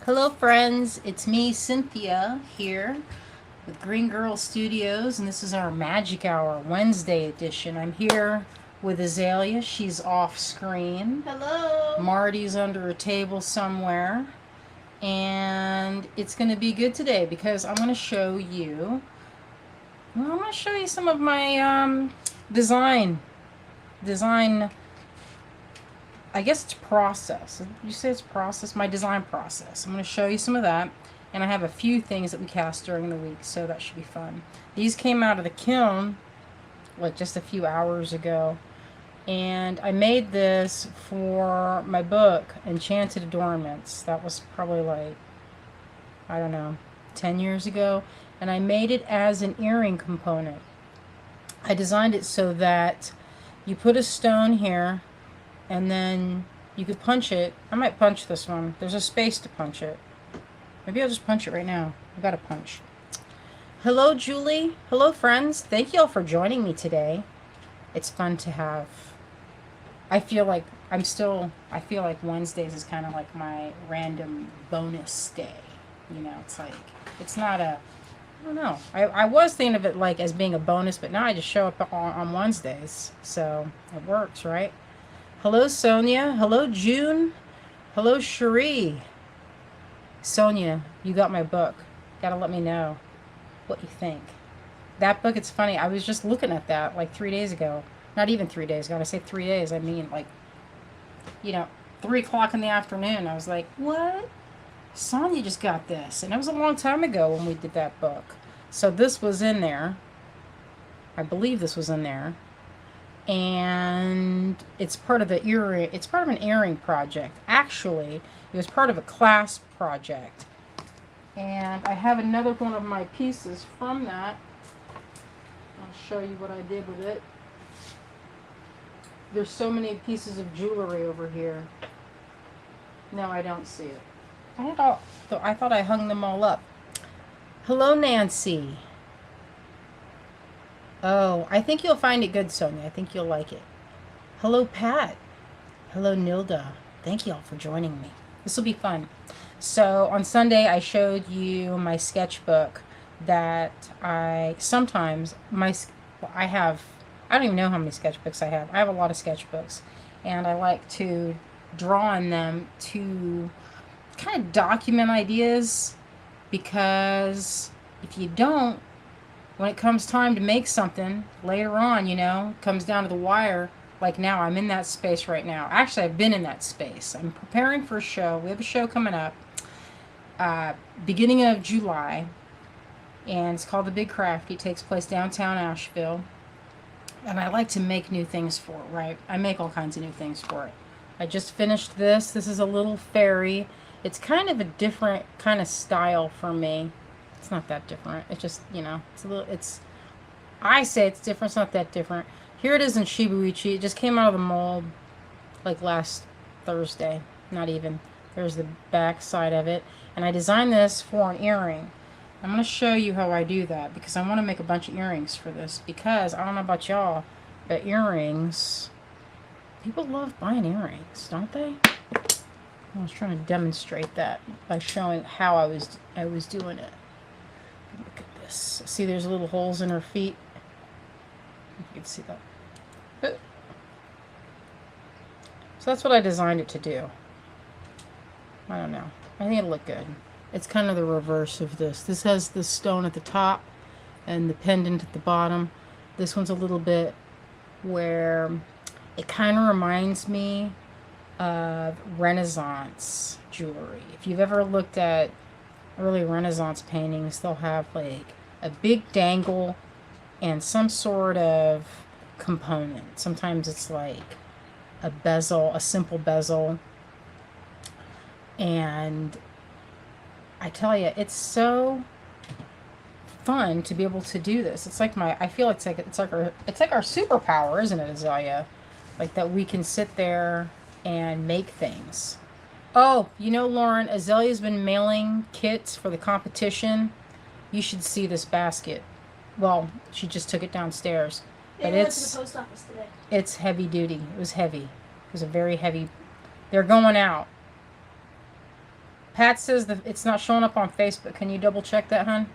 Hello friends, it's me Cynthia here with Greengirlstudios, and this is our Magic Hour Wednesday edition. I'm here with Azalea. She's off screen. Hello. Marty's under a table somewhere. And it's going to be good today because I'm going to show you some of my design. I guess it's process. You say it's process? My design process. I'm going to show you some of that. And I have a few things that we cast during the week, so that should be fun. These came out of the kiln like just a few hours ago. And I made this for my book, Enchanted Adornments. That was probably like, I don't know, 10 years ago. And I made it as an earring component. I designed it so that you put a stone here, and then you could punch it. I might punch this one. There's a space to punch it. Maybe I'll just punch it right now. I got to punch. Hello, Julie. Hello, friends. Thank you all for joining me today. It's fun to have. I feel like Wednesdays is kind of like my random bonus day. You know, it's not a, I don't know. I was thinking of it like as being a bonus, but now I just show up on Wednesdays. So it works, right? Hello, Sonia. Hello, June. Hello, Cherie. Sonia, you got my book. Gotta let me know what you think. That book, it's funny. I was just looking at that like 3 days ago. Not even 3 days ago. I say 3 days. I mean, like, 3 o'clock in the afternoon. I was like, what? Sonia just got this. And it was a long time ago when we did that book. So this was in there. I believe this was in there. And it's part of an earring project. Actually, it was part of a class project. And I have another one of my pieces from that. I'll show you what I did with it. There's so many pieces of jewelry over here. No, I don't see it. I thought I hung them all up. Hello, Nancy. Oh, I think you'll find it good, Sonia. I think you'll like it. Hello, Pat. Hello, Nilda. Thank you all for joining me. This will be fun. So on Sunday, I showed you my sketchbook that I don't even know how many sketchbooks I have. I have a lot of sketchbooks. And I like to draw in them to kind of document ideas, because if you don't, when it comes time to make something later on, it comes down to the wire. Like now, I'm in that space right now. Actually, I've been in that space. I'm preparing for a show. We have a show coming up beginning of July, and it's called The Big Crafty. It takes place downtown Asheville. And I like to make new things for it, right? I make all kinds of new things for it. I just finished this. This is a little fairy. It's kind of a different kind of style for me. It's not that different. It's just, I say it's different. It's not that different. Here it is in Shibuichi. It just came out of the mold like last Thursday. Not even. There's the back side of it. And I designed this for an earring. I'm going to show you how I do that, because I want to make a bunch of earrings for this. Because, I don't know about y'all, but earrings, people love buying earrings, don't they? I was trying to demonstrate that by showing how I was doing it. Look at this. See, there's little holes in her feet. You can see that. So that's what I designed it to do. I don't know. I think it'll look good. It's kind of the reverse of this. This has the stone at the top and the pendant at the bottom. This one's a little bit where it kind of reminds me of Renaissance jewelry. If you've ever looked at early Renaissance paintings, they'll have like a big dangle and some sort of component. Sometimes it's like a bezel, a simple bezel. And I tell you, it's so fun to be able to do this. It's like I feel it's like our superpower, isn't it, Azalea? Like that we can sit there and make things. Oh, Lauren, Azalea's been mailing kits for the competition. You should see this basket. Well, she just took it downstairs. But went to the post office today. It's heavy duty. It was heavy. It was a very heavy. They're going out. Pat says that it's not showing up on Facebook. Can you double check that, hon?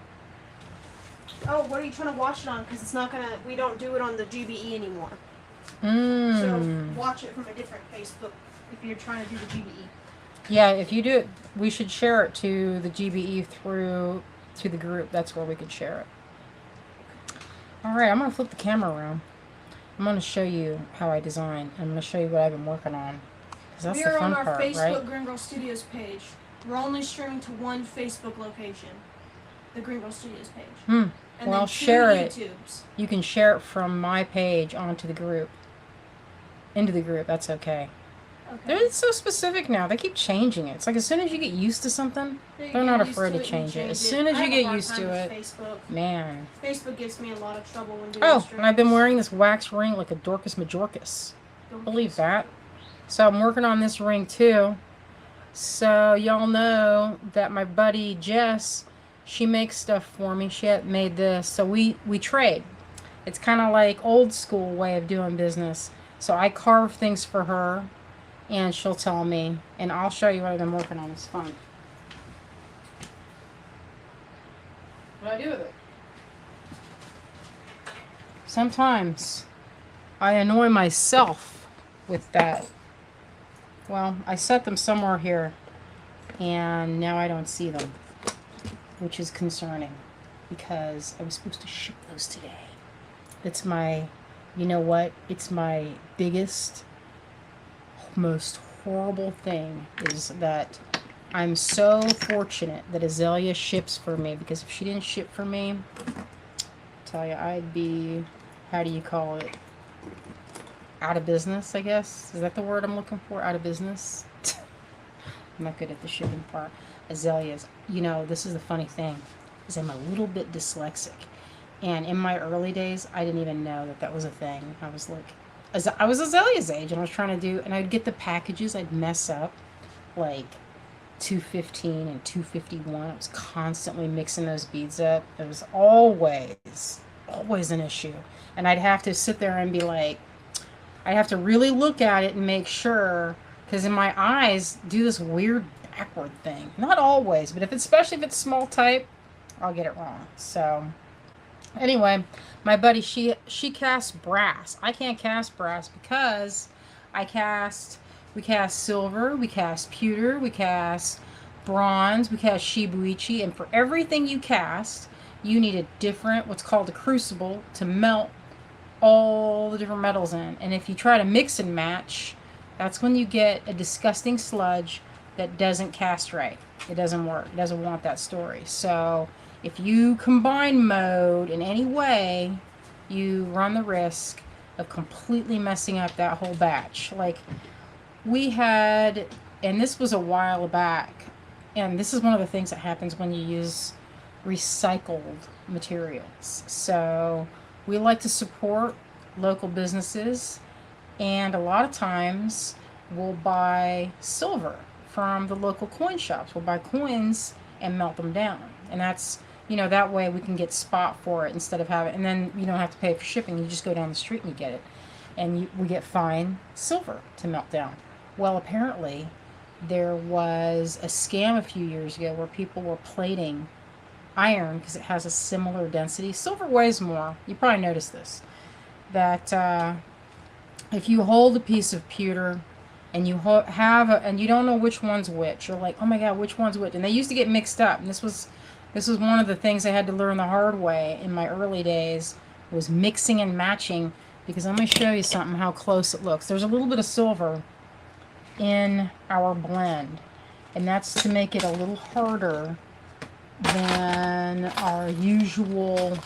Oh, what are you trying to watch it on? Because it's not gonna. We don't do it on the GBE anymore. Mm. So watch it from a different Facebook if you're trying to do the GBE. Yeah, if you do it, we should share it to the GBE through to the group. That's where we could share it. All right, I'm gonna flip the camera around. I'm gonna show you how I design. I'm gonna show you what I've been working on. Because that's the fun part, right? We are on our Facebook Greengirlstudios page. We're only streaming to one Facebook location, the Greengirlstudios page. And well, then share YouTubes. it. You can share it from my page onto the group. Into the group, that's okay. They're so specific now. They keep changing it. It's like as soon as you get used to something, they're not afraid to change it. As soon as you get used to it, man. Facebook gives me a lot of trouble when doing Oh, and I've been wearing this wax ring like a Dorcas Majorcas. Believe that. So I'm working on this ring too. So y'all know that my buddy Jess, she makes stuff for me. She had made this. So we trade. It's kind of like old school way of doing business. So I carve things for her. And she'll tell me, and I'll show you what I've been working on. It's fun. What do I do with it? Sometimes I annoy myself with that. Well, I set them somewhere here, and now I don't see them, which is concerning, because I was supposed to ship those today. It's my, you know what? It's my biggest, most horrible thing is that I'm so fortunate that Azalea ships for me, because if she didn't ship for me, I tell you, I'd be, how do you call it, out of business, I guess. Is that the word I'm looking for? Out of business? I'm not good at the shipping part. Azaleas, you know, this is the funny thing, is I'm a little bit dyslexic, and in my early days I didn't even know that was a thing. I was like, I was Azalea's age, and I was trying to do, and I'd get the packages, I'd mess up, like 215 and 251. I was constantly mixing those beads up. It was always an issue. And I'd have to sit there and be like, I'd have to really look at it and make sure, because in my eyes, do this weird backward thing. Not always, but especially if it's small type, I'll get it wrong. So anyway, my buddy, she casts brass. I can't cast brass because we cast silver, we cast pewter, we cast bronze, we cast shibuichi, and for everything you cast, you need a different, what's called a crucible, to melt all the different metals in. And if you try to mix and match, that's when you get a disgusting sludge that doesn't cast right. It doesn't work. It doesn't want that story. So if you combine mode in any way, you run the risk of completely messing up that whole batch. Like we had, and this was a while back, and this is one of the things that happens when you use recycled materials. So we like to support local businesses, and a lot of times we'll buy silver from the local coin shops. We'll buy coins and melt them down, and that's, you know, that way we can get spot for it instead of having, and then you don't have to pay for shipping. You just go down the street and you get it, and we get fine silver to melt down. Well, apparently there was a scam a few years ago where people were plating iron because it has a similar density. Silver weighs more. You probably noticed this, that if you hold a piece of pewter and you and you don't know which one's which, you're like, oh my god, which one's which? And they used to get mixed up, and this was one of the things I had to learn the hard way in my early days, was mixing and matching, because I'm going to show you something, how close it looks. There's a little bit of silver in our blend, and that's to make it a little harder than our usual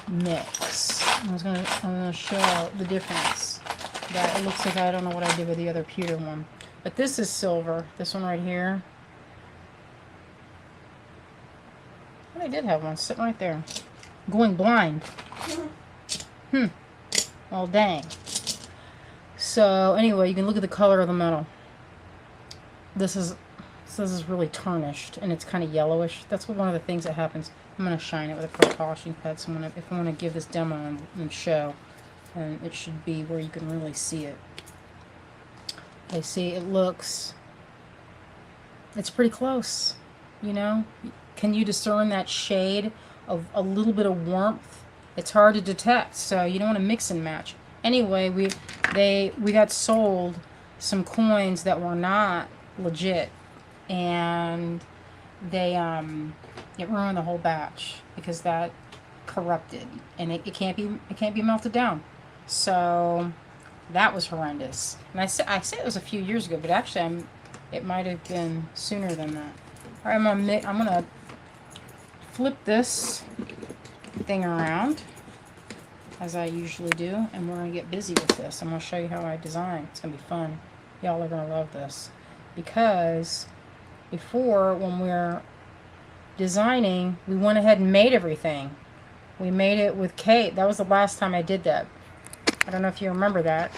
mix. I'm gonna show the difference. That it looks like, I don't know what I did with the other pewter one, but this is silver. This one right here. I did have one sitting right there. Going blind. Well, dang. So anyway, you can look at the color of the metal. This is really tarnished, and it's kind of yellowish. That's one of the things that happens. I'm going to shine it with a pro polishing pad. So if I want to give this demo and show, and it should be where you can really see it. Okay, see, it looks, it's pretty close. you know? Can you discern that shade of a little bit of warmth? It's hard to detect, so you don't want to mix and match. Anyway, we got sold some coins that were not legit, and it ruined the whole batch because that corrupted, and it can't be melted down. So that was horrendous. And I said it was a few years ago, but actually it might have been sooner than that. All right, I'm gonna flip this thing around as I usually do, and we're gonna get busy with this. I'm gonna show you how I design. It's gonna be fun. Y'all are gonna love this, because before, when we're designing, we went ahead and made everything. We made it with Kate. That was the last time I did that. I don't know if you remember that.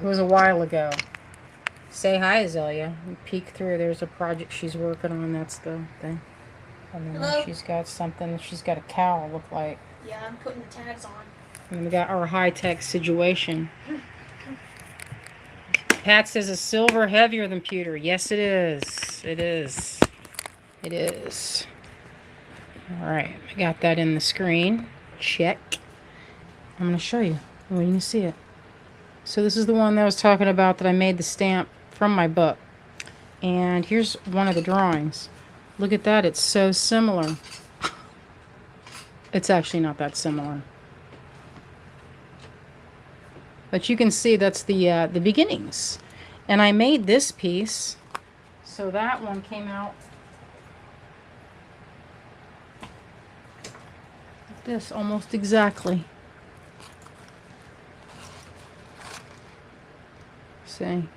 It was a while ago. Say hi, Azalea. You peek through. There's a project she's working on. That's the thing. And then Hello? she's got something. She's got a cow, look like. Yeah, I'm putting the tags on. And we got our high-tech situation. Pat says, is silver heavier than pewter? Yes, it is. It is. It is. All right. I got that in the screen. Check. I'm going to show you. Oh, you can see it. So this is the one that I was talking about that I made the stamp from my book. And here's one of the drawings. Look at that. It's so similar. It's actually not that similar. But you can see that's the beginnings. And I made this piece, so that one came out like this, almost exactly. See?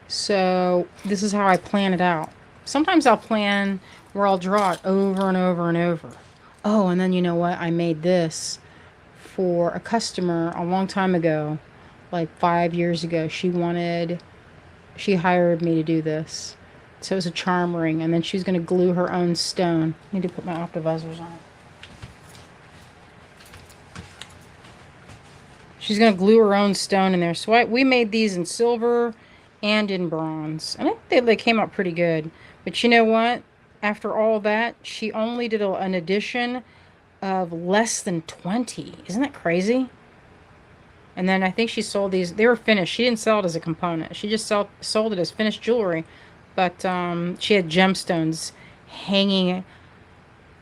So this is how I plan it out. Sometimes I'll plan where I'll draw it over and over and over. Oh, and then you know what? I made this for a customer a long time ago, like 5 years ago. She hired me to do this. So it was a charm ring, and then she's going to glue her own stone. I need to put my optivisors on. She's going to glue her own stone in there. So we made these in silver and in bronze. And I think they came out pretty good. But you know what? After all that, she only did an edition of less than 20. Isn't that crazy? And then I think she sold these. They were finished. She didn't sell it as a component. She just sold it as finished jewelry. But she had gemstones hanging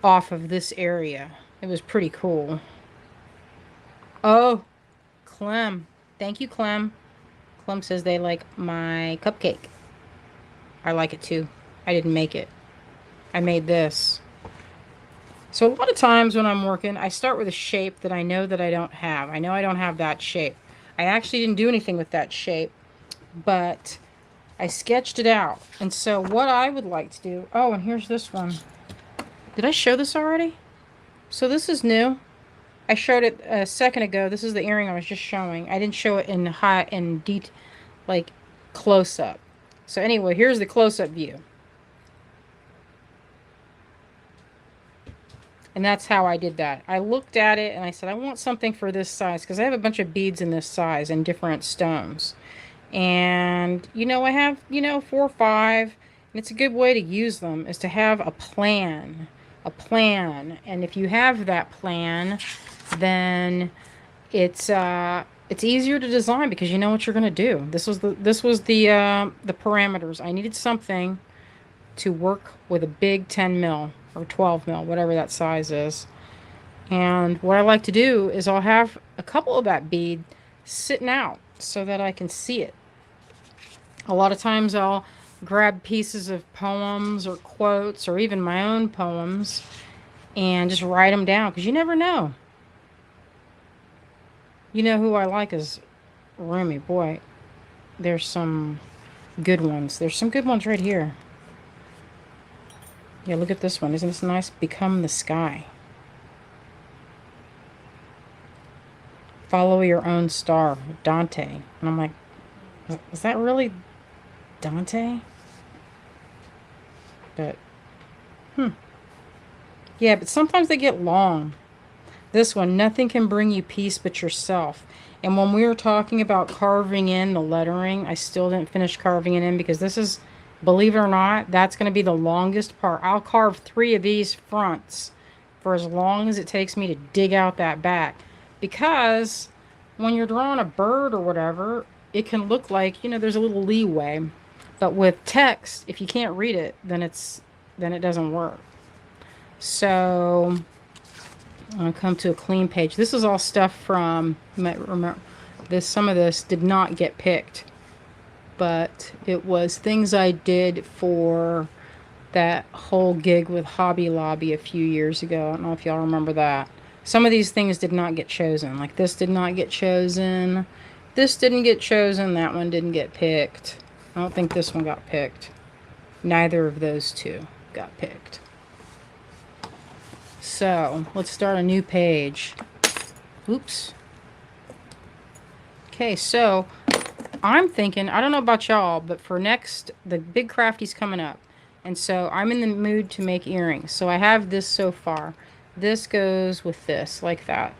off of this area. It was pretty cool. Oh, Clem. Thank you, Clem. Clem says they like my cupcake. I like it too. I didn't make it. I made this. So a lot of times when I'm working, I start with a shape that I know that I don't have. I know I don't have that shape. I actually didn't do anything with that shape, but I sketched it out. And so what I would like to do, oh, and here's this one. Did I show this already? So this is new. I showed it a second ago. This is the earring I was just showing. I didn't show it in detail, like close up. So anyway, here's the close-up view. And that's how I did that. I looked at it and I said, I want something for this size, because I have a bunch of beads in this size and different stones. And, you know, I have, 4 or 5. And it's a good way to use them is to have a plan. A plan. And if you have that plan, then it's easier to design because you know what you're going to do. This was the parameters. I needed something to work with a big 10 mil or 12 mil, whatever that size is. And what I like to do is I'll have a couple of that bead sitting out so that I can see it. A lot of times I'll grab pieces of poems or quotes or even my own poems and just write them down, because you never know. You know who I like is Rumi. Boy, there's some good ones. There's some good ones right here. Yeah, look at this one. Isn't this nice? Become the sky. Follow your own star. Dante. And I'm like, is that really Dante? But, yeah, but sometimes they get long. This one, nothing can bring you peace but yourself. And when we were talking about carving in the lettering, I still didn't finish carving it in because this is Believe it or not, that's going to be the longest part. I'll carve 3 of these fronts for as long as it takes me to dig out that back. Because when you're drawing a bird or whatever, it can look like, there's a little leeway. But with text, if you can't read it, then it doesn't work. So I'm going to come to a clean page. This is all stuff from, you might remember this, some of this did not get picked, but it was things I did for that whole gig with Hobby Lobby a few years ago. I don't know if y'all remember that. Some of these things did not get chosen. Like this did not get chosen. This didn't get chosen. That one didn't get picked. I don't think this one got picked. Neither of those two got picked. So let's start a new page. Oops. Okay, so I'm thinking, I don't know about y'all, but for next, the big crafty's coming up. And so I'm in the mood to make earrings. So I have this so far. This goes with this, like that.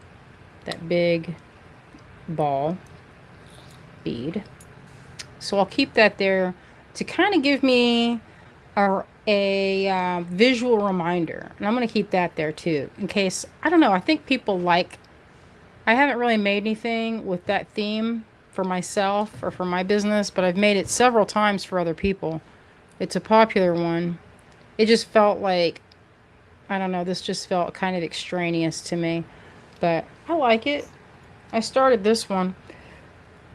That big ball bead. So I'll keep that there to kind of give me a visual reminder. And I'm going to keep that there too. In case, I don't know, I think people like, I haven't really made anything with that theme for myself or for my business, but I've made it several times for other people. It's a popular one. It just felt like, I don't know, this just felt kind of extraneous to me. But I like it. I started this one.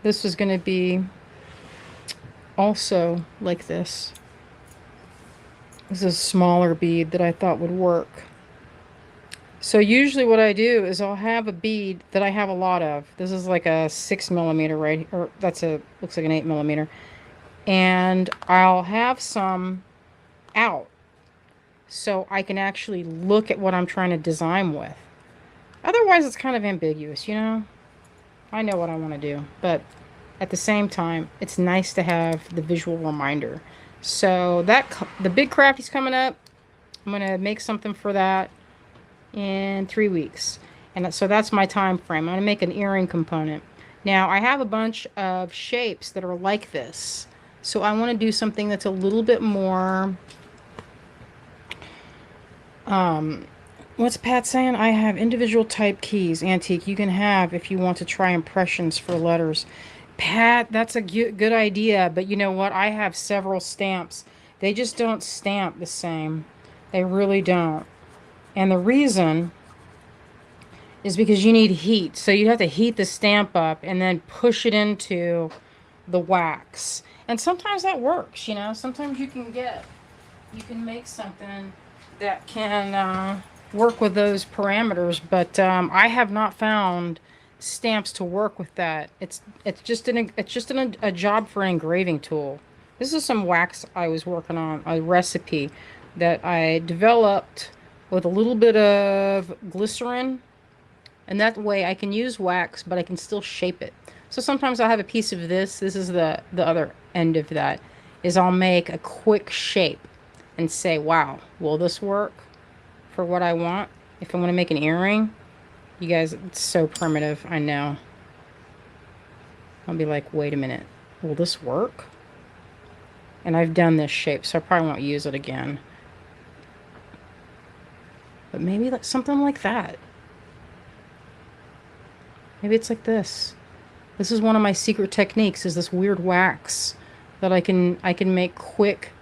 This was going to be also like this. This is a smaller bead that I thought would work. So usually what I do is I'll have a bead that I have a lot of. This is like a 6mm right, or looks like an 8mm. And I'll have some out so I can actually look at what I'm trying to design with. Otherwise it's kind of ambiguous, I know what I want to do, but at the same time, it's nice to have the visual reminder. So the big crafty's coming up. I'm going to make something for that in 3 weeks. And so that's my time frame. I'm going to make an earring component. Now, I have a bunch of shapes that are like this. So I want to do something that's a little bit more, what's Pat saying? I have individual type keys, antique. You can have if you want to try impressions for letters. Pat, that's a good idea, but you know what? I have several stamps. They just don't stamp the same. They really don't. And the reason is because you need heat. So you have to heat the stamp up and then push it into the wax. And sometimes that works, Sometimes you can make something that can work with those parameters, but I have not found stamps to work with that. It's just a job for an engraving tool. This is some wax I was working on, a recipe that I developed with a little bit of glycerin, and that way I can use wax, but I can still shape it. So sometimes I'll have a piece of this. This is the other end of that, is I'll make a quick shape and say, wow, will this work for what I want? If I want to make an earring, you guys, it's so primitive, I know. I'll be like, wait a minute, will this work? And I've done this shape, so I probably won't use it again. But maybe something like that. Maybe it's like this. This is one of my secret techniques, is this weird wax that I can make quick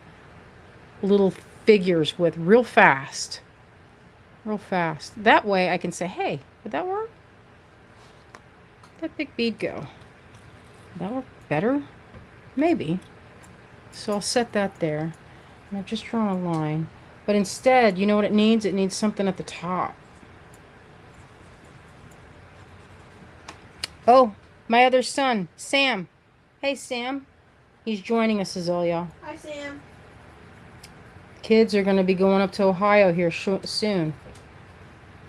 little figures with real fast. Real fast. That way I can say, hey, would that work? Where'd that big bead go? Would that work better? Maybe. So I'll set that there. And I've just drawn a line. But instead, you know what it needs? It needs something at the top. Oh, my other son, Sam. Hey, Sam. He's joining us, Azealia. Hi, Sam. Kids are going to be going up to Ohio here soon.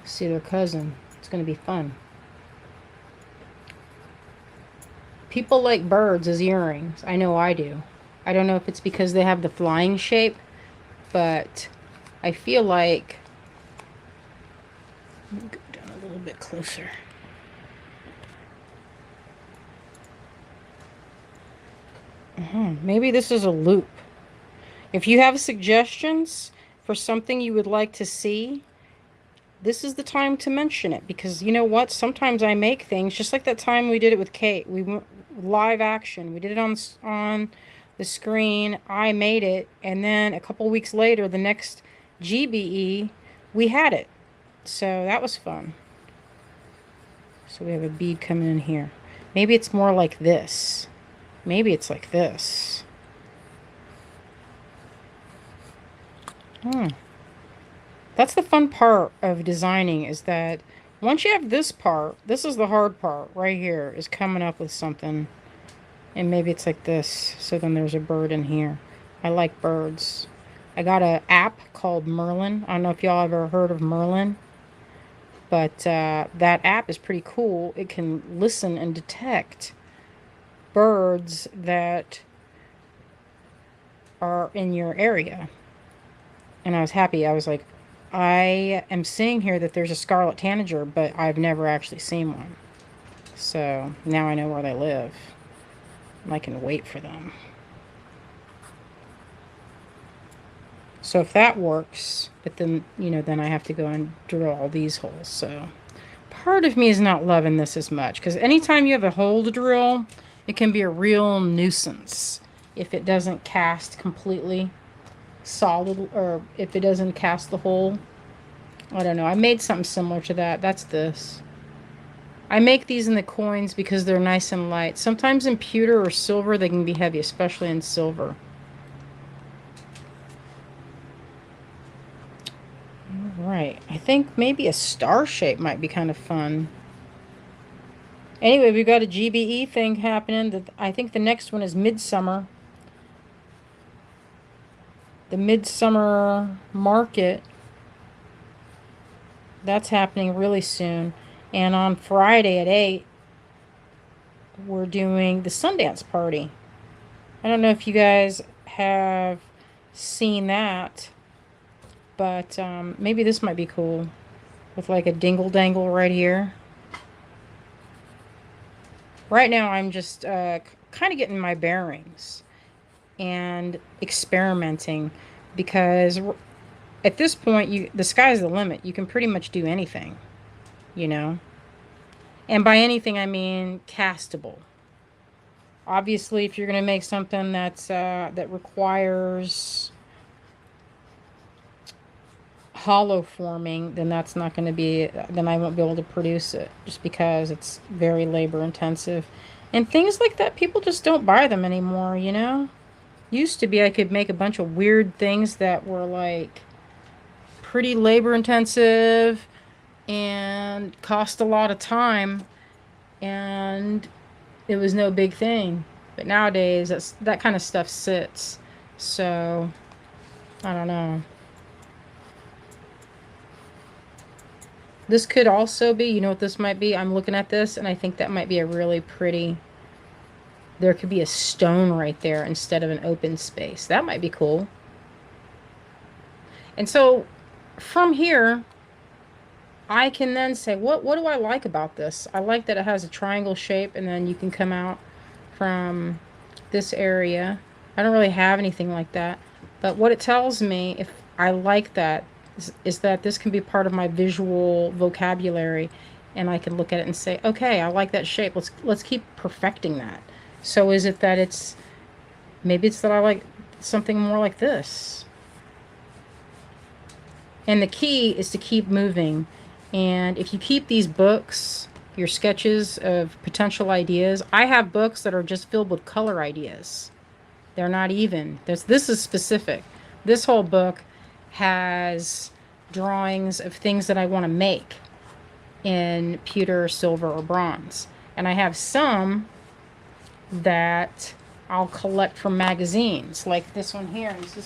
See their cousin. It's going to be fun. People like birds as earrings. I know I do. I don't know if it's because they have the flying shape, but I feel like... Let me go down a little bit closer. Maybe this is a loop. If you have suggestions for something you would like to see, this is the time to mention it, because you know what? Sometimes I make things just like that time we did it with Kate. We went live action. We did it on the screen. I made it, and then a couple weeks later, the next GBE, we had it. So that was fun. So we have a bead coming in here. Maybe it's more like this. Maybe it's like this. That's the fun part of designing, is that once you have this part, this is the hard part right here, is coming up with something. And maybe it's like this. So then there's a bird in here. I like birds. I got an app called Merlin. I don't know if y'all ever heard of Merlin, but that app is pretty cool. It can listen and detect birds that are in your area. And I was happy. I was like, I am seeing here that there's a scarlet tanager, but I've never actually seen one. So now I know where they live. And I can wait for them. So if that works, but then, you know, then I have to go and drill all these holes. So part of me is not loving this as much, because anytime you have a hole to drill, it can be a real nuisance if it doesn't cast completely solid, or if it doesn't cast the hole. I don't know. I made something similar to that. That's this. I make these in the coins because they're nice and light. Sometimes in pewter or silver they can be heavy, especially in silver. Alright, I think maybe a star shape might be kind of fun. Anyway, we've got a GBE thing happening. I think the next one is Midsummer. The Midsummer Market. That's happening really soon. And on Friday at 8, we're doing the Sundance Party. I don't know if you guys have seen that, but maybe this might be cool. With like a dingle-dangle right here. Right now I'm just kind of getting my bearings and experimenting, because at this point, the sky's the limit. You can pretty much do anything, you know. And by anything, I mean castable. Obviously, if you're going to make something that requires hollow forming, then that's not going to be, then I won't be able to produce it, just because it's very labor intensive. And things like that, people just don't buy them anymore, you know. Used to be I could make a bunch of weird things that were like pretty labor intensive and cost a lot of time, and it was no big thing. But nowadays that kind of stuff sits. So I don't know. This could also be, you know what this might be? I'm looking at this and I think that might be a really pretty, there could be a stone right there instead of an open space. That might be cool. And so from here, I can then say, what do I like about this? I like that it has a triangle shape, and then you can come out from this area. I don't really have anything like that. But what it tells me, if I like that, is that this can be part of my visual vocabulary, and I can look at it and say, okay, I like that shape. Let's keep perfecting that. So is it that maybe it's that I like something more like this? And the key is to keep moving. And if you keep these books, your sketches of potential ideas, I have books that are just filled with color ideas. They're not even. This is specific. This whole book has drawings of things that I want to make in pewter, silver, or bronze. And I have some that I'll collect from magazines, like this one here. This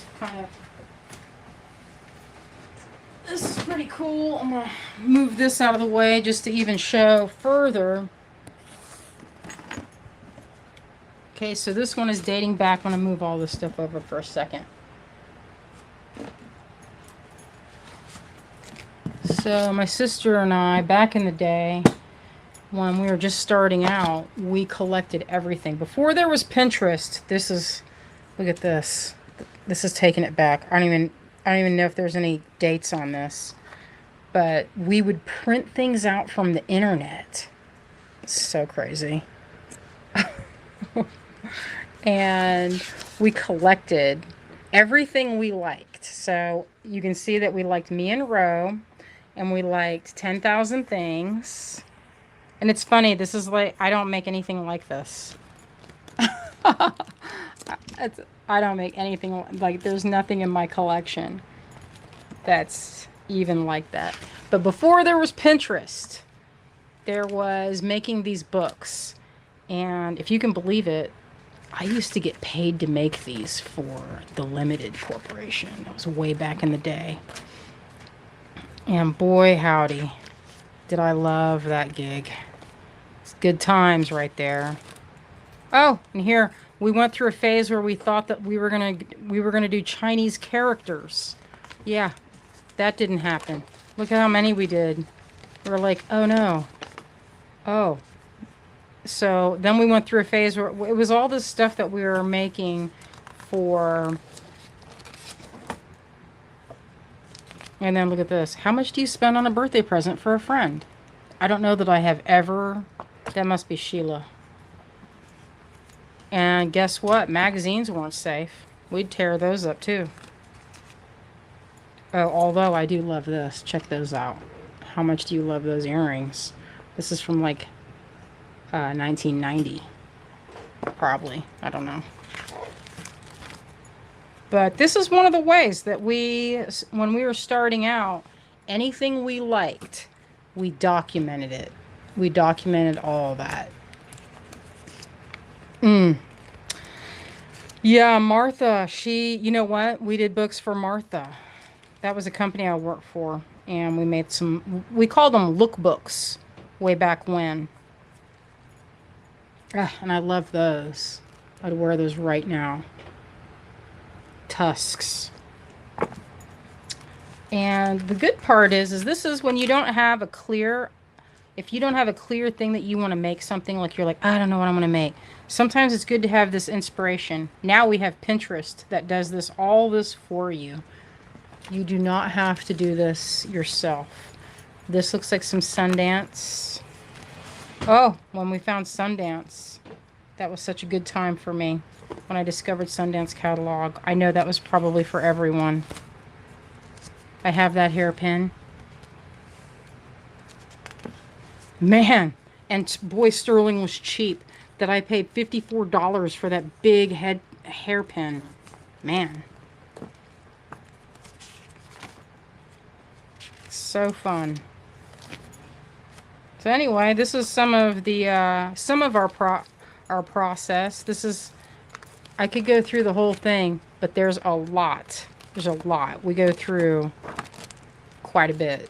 is pretty cool. I'm going to move this out of the way just to even show further. Okay, so this one is dating back. I'm going to move all this stuff over for a second. So my sister and I, back in the day, when we were just starting out, we collected everything. Before there was Pinterest, look at this. This is taking it back. I don't even know if there's any dates on this. But we would print things out from the internet. So crazy. And we collected everything we liked. So you can see that we liked Me and Ro, and we liked 10,000 Things. And it's funny, this is like, I don't make anything like this. I don't make anything like, there's nothing in my collection that's even like that. But before there was Pinterest, there was making these books. And if you can believe it, I used to get paid to make these for the Limited Corporation. That was way back in the day. And boy, howdy, did I love that gig. It's good times right there. Oh, and here we went through a phase where we thought that we were gonna do Chinese characters. Yeah, that didn't happen. Look at how many we did. We were like, oh no. Oh. So then we went through a phase where it was all this stuff that we were making for. And then look at this. How much do you spend on a birthday present for a friend? I don't know that I have ever. That must be Sheila. And guess what? Magazines weren't safe. We'd tear those up too. Oh, although I do love this. Check those out. How much do you love those earrings? This is from like 1990. Probably. I don't know. But this is one of the ways that when we were starting out, anything we liked, we documented it. We documented all that. Yeah, Martha, you know what? We did books for Martha. That was a company I worked for. And we made we called them lookbooks way back when. And I love those. I'd wear those right now. Tusks. And the good part is this is when you don't have a clear, if you don't have a clear thing that you want to make something, like you're like, I don't know what I'm going to make. Sometimes it's good to have this inspiration. Now we have Pinterest that does all this for you. You do not have to do this yourself. This looks like some Sundance. Oh, when we found Sundance, that was such a good time for me. When I discovered Sundance catalog, I know that was probably for everyone. I have that hairpin. Man, and boy, sterling was cheap. That I paid $54 for that big hairpin. Man. So fun. So anyway, this is some of our process. This is, I could go through the whole thing, but there's a lot. There's a lot. We go through quite a bit.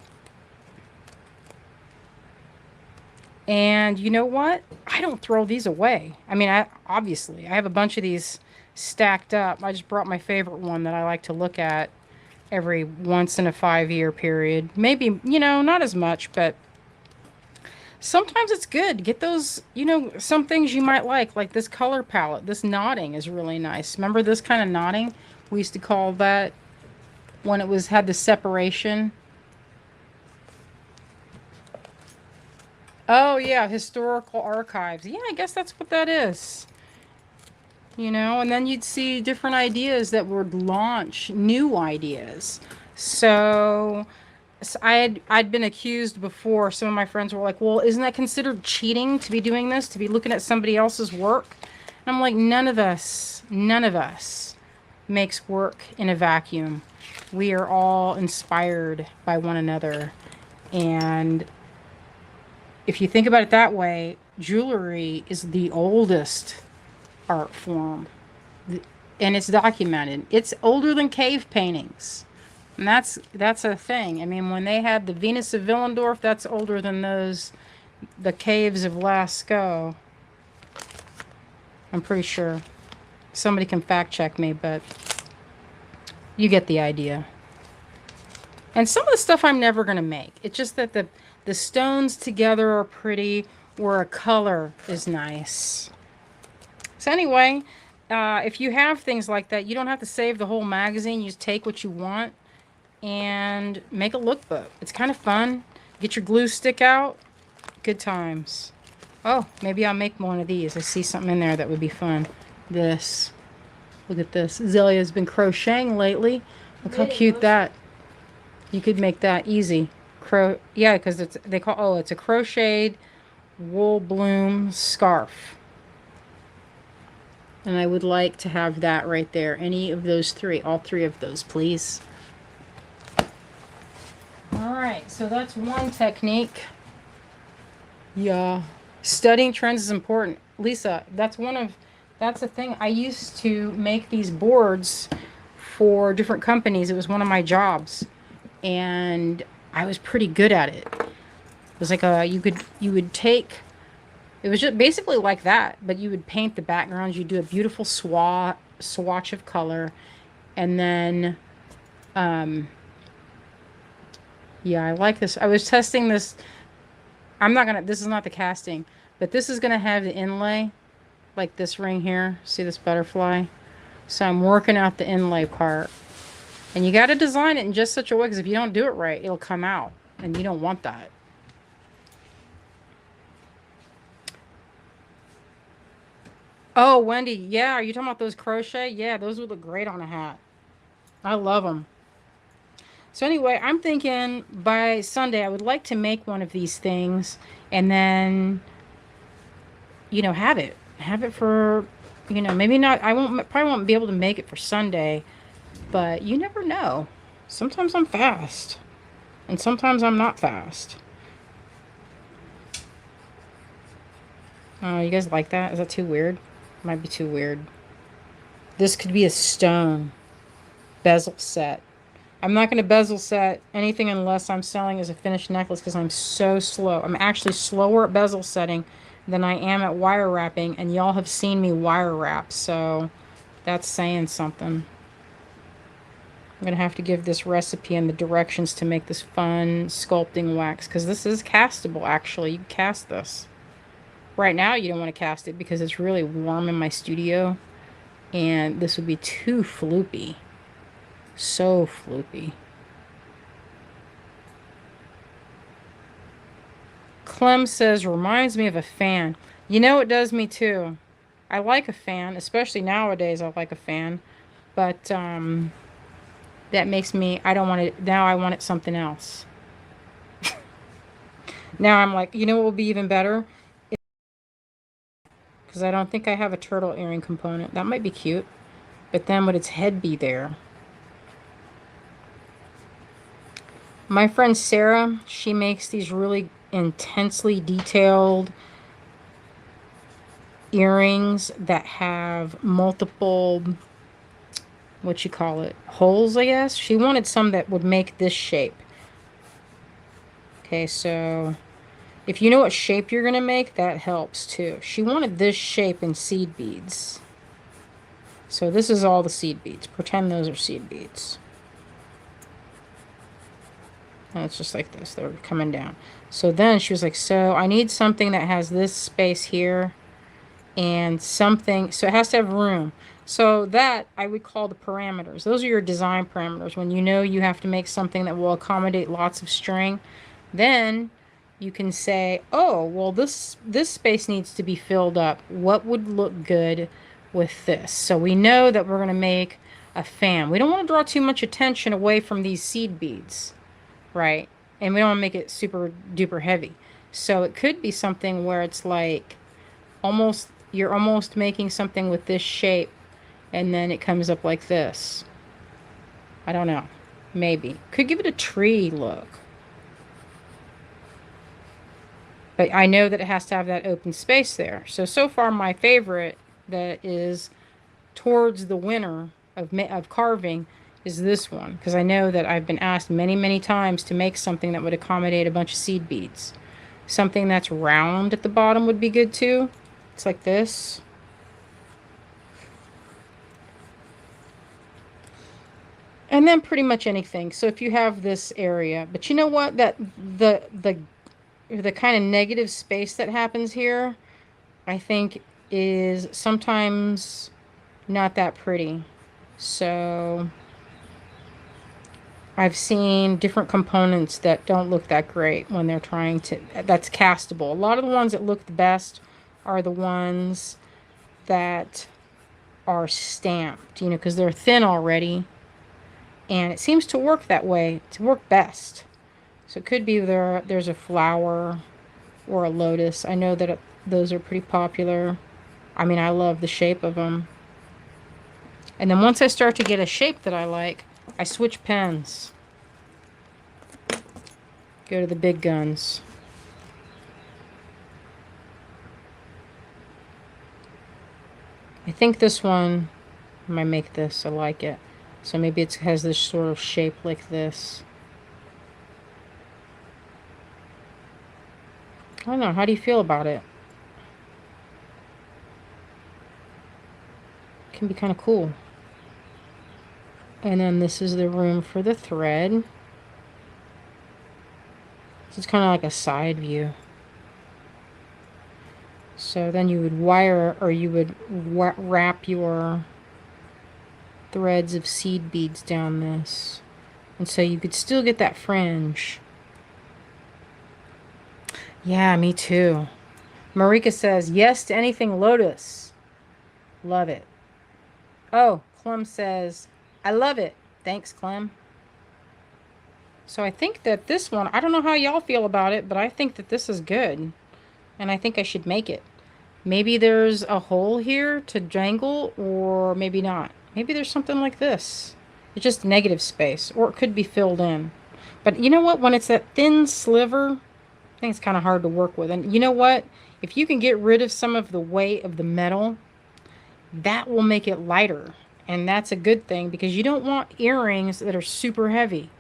And you know what? I don't throw these away. I mean, obviously, I have a bunch of these stacked up. I just brought my favorite one that I like to look at every once in a 5-year period. Maybe, not as much, but sometimes it's good to get those, some things you might like this color palette. This knotting is really nice. Remember this kind of knotting? We used to call that when it had the separation. Oh, yeah, historical archives. Yeah, I guess that's what that is. And then you'd see different ideas that would launch new ideas. So I'd been accused before. Some of my friends were like, well, isn't that considered cheating to be doing this, to be looking at somebody else's work? And I'm like, none of us makes work in a vacuum. We are all inspired by one another. And if you think about it that way, jewelry is the oldest art form. And it's documented. It's older than cave paintings. And that's a thing. I mean, when they had the Venus of Willendorf, that's older than the caves of Lascaux. I'm pretty sure. Somebody can fact check me, but you get the idea. And some of the stuff I'm never going to make. It's just that the stones together are pretty, or a color is nice. So anyway, if you have things like that, you don't have to save the whole magazine. You just take what you want and make a lookbook. It's kind of fun. Get your glue stick out. Good times. Oh, maybe I'll make one of these. I see something in there that would be fun. This. Look at this. Zelia's been crocheting lately. Look how cute that. You could make that easy. Yeah, because it's it's a crocheted wool bloom scarf. And I would like to have that right there. Any of those three. All three of those, please. Alright, so that's one technique. Yeah. Studying trends is important. Lisa, that's a thing. I used to make these boards for different companies. It was one of my jobs. And I was pretty good at it. It was like you would take, it was just basically like that, but you would paint the backgrounds. You'd do a beautiful swatch of color. And then, yeah, I like this. I was testing this. This is not the casting, but this is going to have the inlay, like this ring here. See this butterfly? So I'm working out the inlay part. And you got to design it in just such a way, because if you don't do it right, it'll come out. And you don't want that. Oh, Wendy, yeah, are you talking about those crochet? Yeah, those would look great on a hat. I love them. So anyway, I'm thinking by Sunday I would like to make one of these things and then, have it. Have it for, maybe not, probably won't be able to make it for Sunday, but you never know. Sometimes I'm fast and sometimes I'm not fast. Oh, you guys like that? Is that too weird? Might be too weird. This could be a stone bezel set. I'm not going to bezel set anything unless I'm selling as a finished necklace, because I'm so slow. I'm actually slower at bezel setting than I am at wire wrapping, and y'all have seen me wire wrap, so that's saying something. I'm going to have to give this recipe and the directions to make this fun sculpting wax, because this is castable, actually. You can cast this. Right now, you don't want to cast it because it's really warm in my studio, and this would be too floopy. So floopy. Clem says, reminds me of a fan. You know, it does me too. I like a fan, especially nowadays. I like a fan, but that makes me, I don't want it. Now I want it something else. Now I'm like, you know what will be even better? Because I don't think I have a turtle earring component. That might be cute, but then would its head be there? My friend Sarah, she makes these really intensely detailed earrings that have multiple, what you call it, holes, I guess. She wanted some that would make this shape. Okay, so if you know what shape you're going to make, that helps too. She wanted this shape in seed beads. So this is all the seed beads. Pretend those are seed beads. And it's just like this. They're coming down. So then she was like, so I need something that has this space here and something. So it has to have room. So that I would call the parameters. Those are your design parameters. When you know you have to make something that will accommodate lots of string, then you can say, oh, well, this space needs to be filled up. What would look good with this? So we know that we're going to make a fan. We don't want to draw too much attention away from these seed beads. Right? And we don't want to make it super duper heavy. So it could be something where it's like you're almost making something with this shape, and then it comes up like this. I don't know. Maybe. Could give it a tree look. But I know that it has to have that open space there. So far my favorite that is towards the winner of carving is this one, because I know that I've been asked many, many times to make something that would accommodate a bunch of seed beads. Something that's round at the bottom would be good too. It's like this. And then pretty much anything. So if you have this area, but you know what, that the kind of negative space that happens here, I think is sometimes not that pretty. So I've seen different components that don't look that great when they're trying to, that's castable. A lot of the ones that look the best are the ones that are stamped, you know, because they're thin already. And it seems to work that way, to work best. So it could be there's a flower or a lotus. I know that those are pretty popular. I mean, I love the shape of them. And then once I start to get a shape that I like, I switch pens. Go to the big guns. I think this one, I might make this, I like it. So maybe it has this sort of shape like this. I don't know, how do you feel about it? It can be kind of cool. And then this is the room for the thread. So it's kind of like a side view. So then you would wire, or you would wrap your threads of seed beads down this. And so you could still get that fringe. Yeah, me too. Marika says, yes to anything lotus. Love it. Oh, Clem says, I love it. Thanks, Clem. So I think that this one, I don't know how y'all feel about it, but I think that this is good. And I think I should make it. Maybe there's a hole here to jangle, or maybe not. Maybe there's something like this. It's just negative space, or it could be filled in. But you know what? When it's that thin sliver, I think it's kind of hard to work with. And you know what? If you can get rid of some of the weight of the metal, that will make it lighter. And that's a good thing, because you don't want earrings that are super heavy.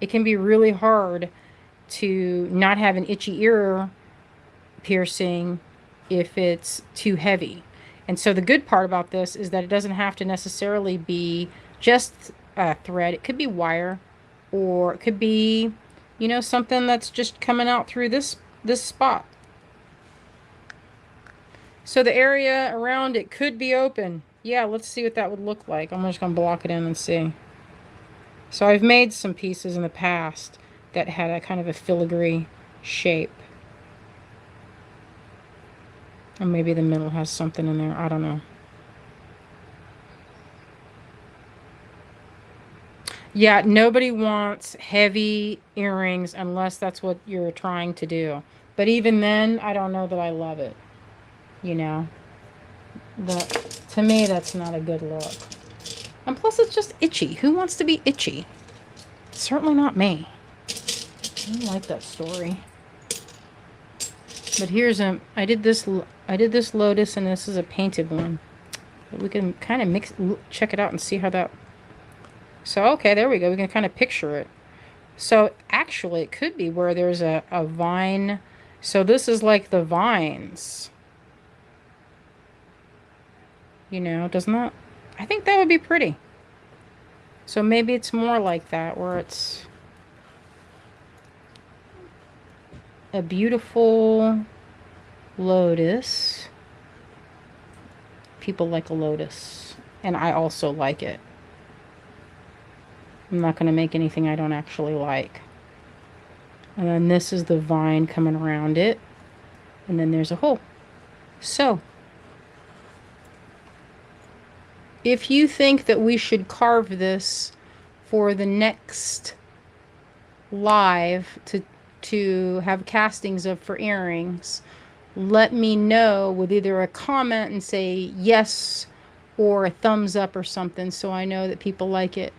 It can be really hard to not have an itchy ear piercing if it's too heavy. And so the good part about this is that it doesn't have to necessarily be just thread. It could be wire, or it could be, you know, something that's just coming out through this spot. So the area around it could be open. Yeah, let's see what that would look like. I'm just going to block it in and see. So I've made some pieces in the past that had a kind of a filigree shape. And maybe the middle has something in there. I don't know. Yeah, nobody wants heavy earrings unless that's what you're trying to do. But even then, I don't know that I love it. You know? To me, that's not a good look. And plus, it's just itchy. Who wants to be itchy? Certainly not me. I don't like that story. But here's I did this lotus, and this is a painted one. But we can kind of check it out and see how that. So okay, there we go. We can kind of picture it. So actually, it could be where there's a vine. So this is like the vines. You know, doesn't that? I think that would be pretty. So maybe it's more like that, where it's a beautiful lotus. People like a lotus, and I also like it. I'm not going to make anything I don't actually like. And then this is the vine coming around it, and then there's a hole. So if you think that we should carve this for the next live to have castings of for earrings, let me know with either a comment and say yes or a thumbs up or something, so I know that people like it.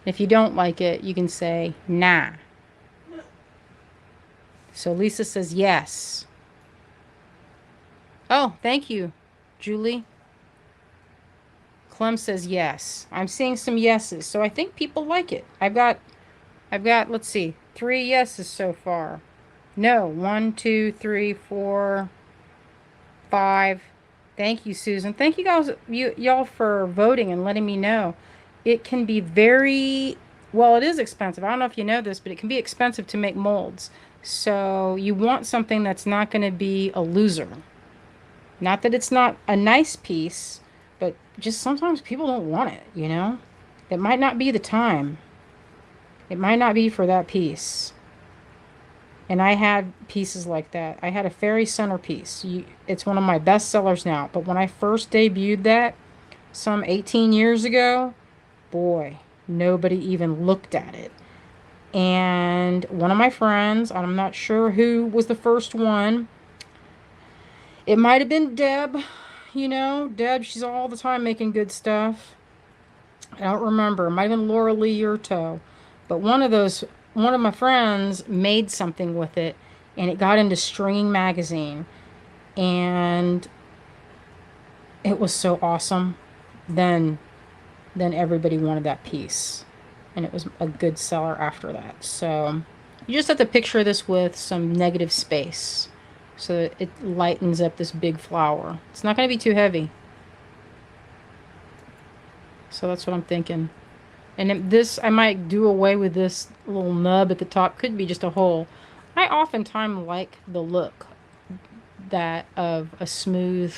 If you don't like it, you can say nah. So Lisa says yes. Oh, thank you, Julie. Clem says yes. I'm seeing some yeses, so I think people like it. I've got, let's see, 3 yeses so far. No, 1, 2, 3, 4, 5. Thank you, Susan. Thank you guys, y'all for voting and letting me know. It can be very, well, it is expensive. I don't know if you know this, but it can be expensive to make molds. So you want something that's not going to be a loser. Not that it's not a nice piece, But just sometimes people don't want it, you know? It might not be the time. It might not be for that piece. And I had pieces like that. I had a fairy centerpiece. It's one of my best sellers now. But when I first debuted that, some 18 years ago, boy, nobody even looked at it. And one of my friends, I'm not sure who was the first one. It might have been Deb. You know, Deb, she's all the time making good stuff. I don't remember. It might have been Laura Lee Yurto. But one of my friends made something with it, and it got into Stringing Magazine. And it was so awesome. Then everybody wanted that piece. And it was a good seller after that. So you just have to picture this with some negative space so that it lightens up this big flower. It's not going to be too heavy. So that's what I'm thinking. And then this, I might do away with this little nub at the top. Could be just a hole. I oftentimes like the look that of a smooth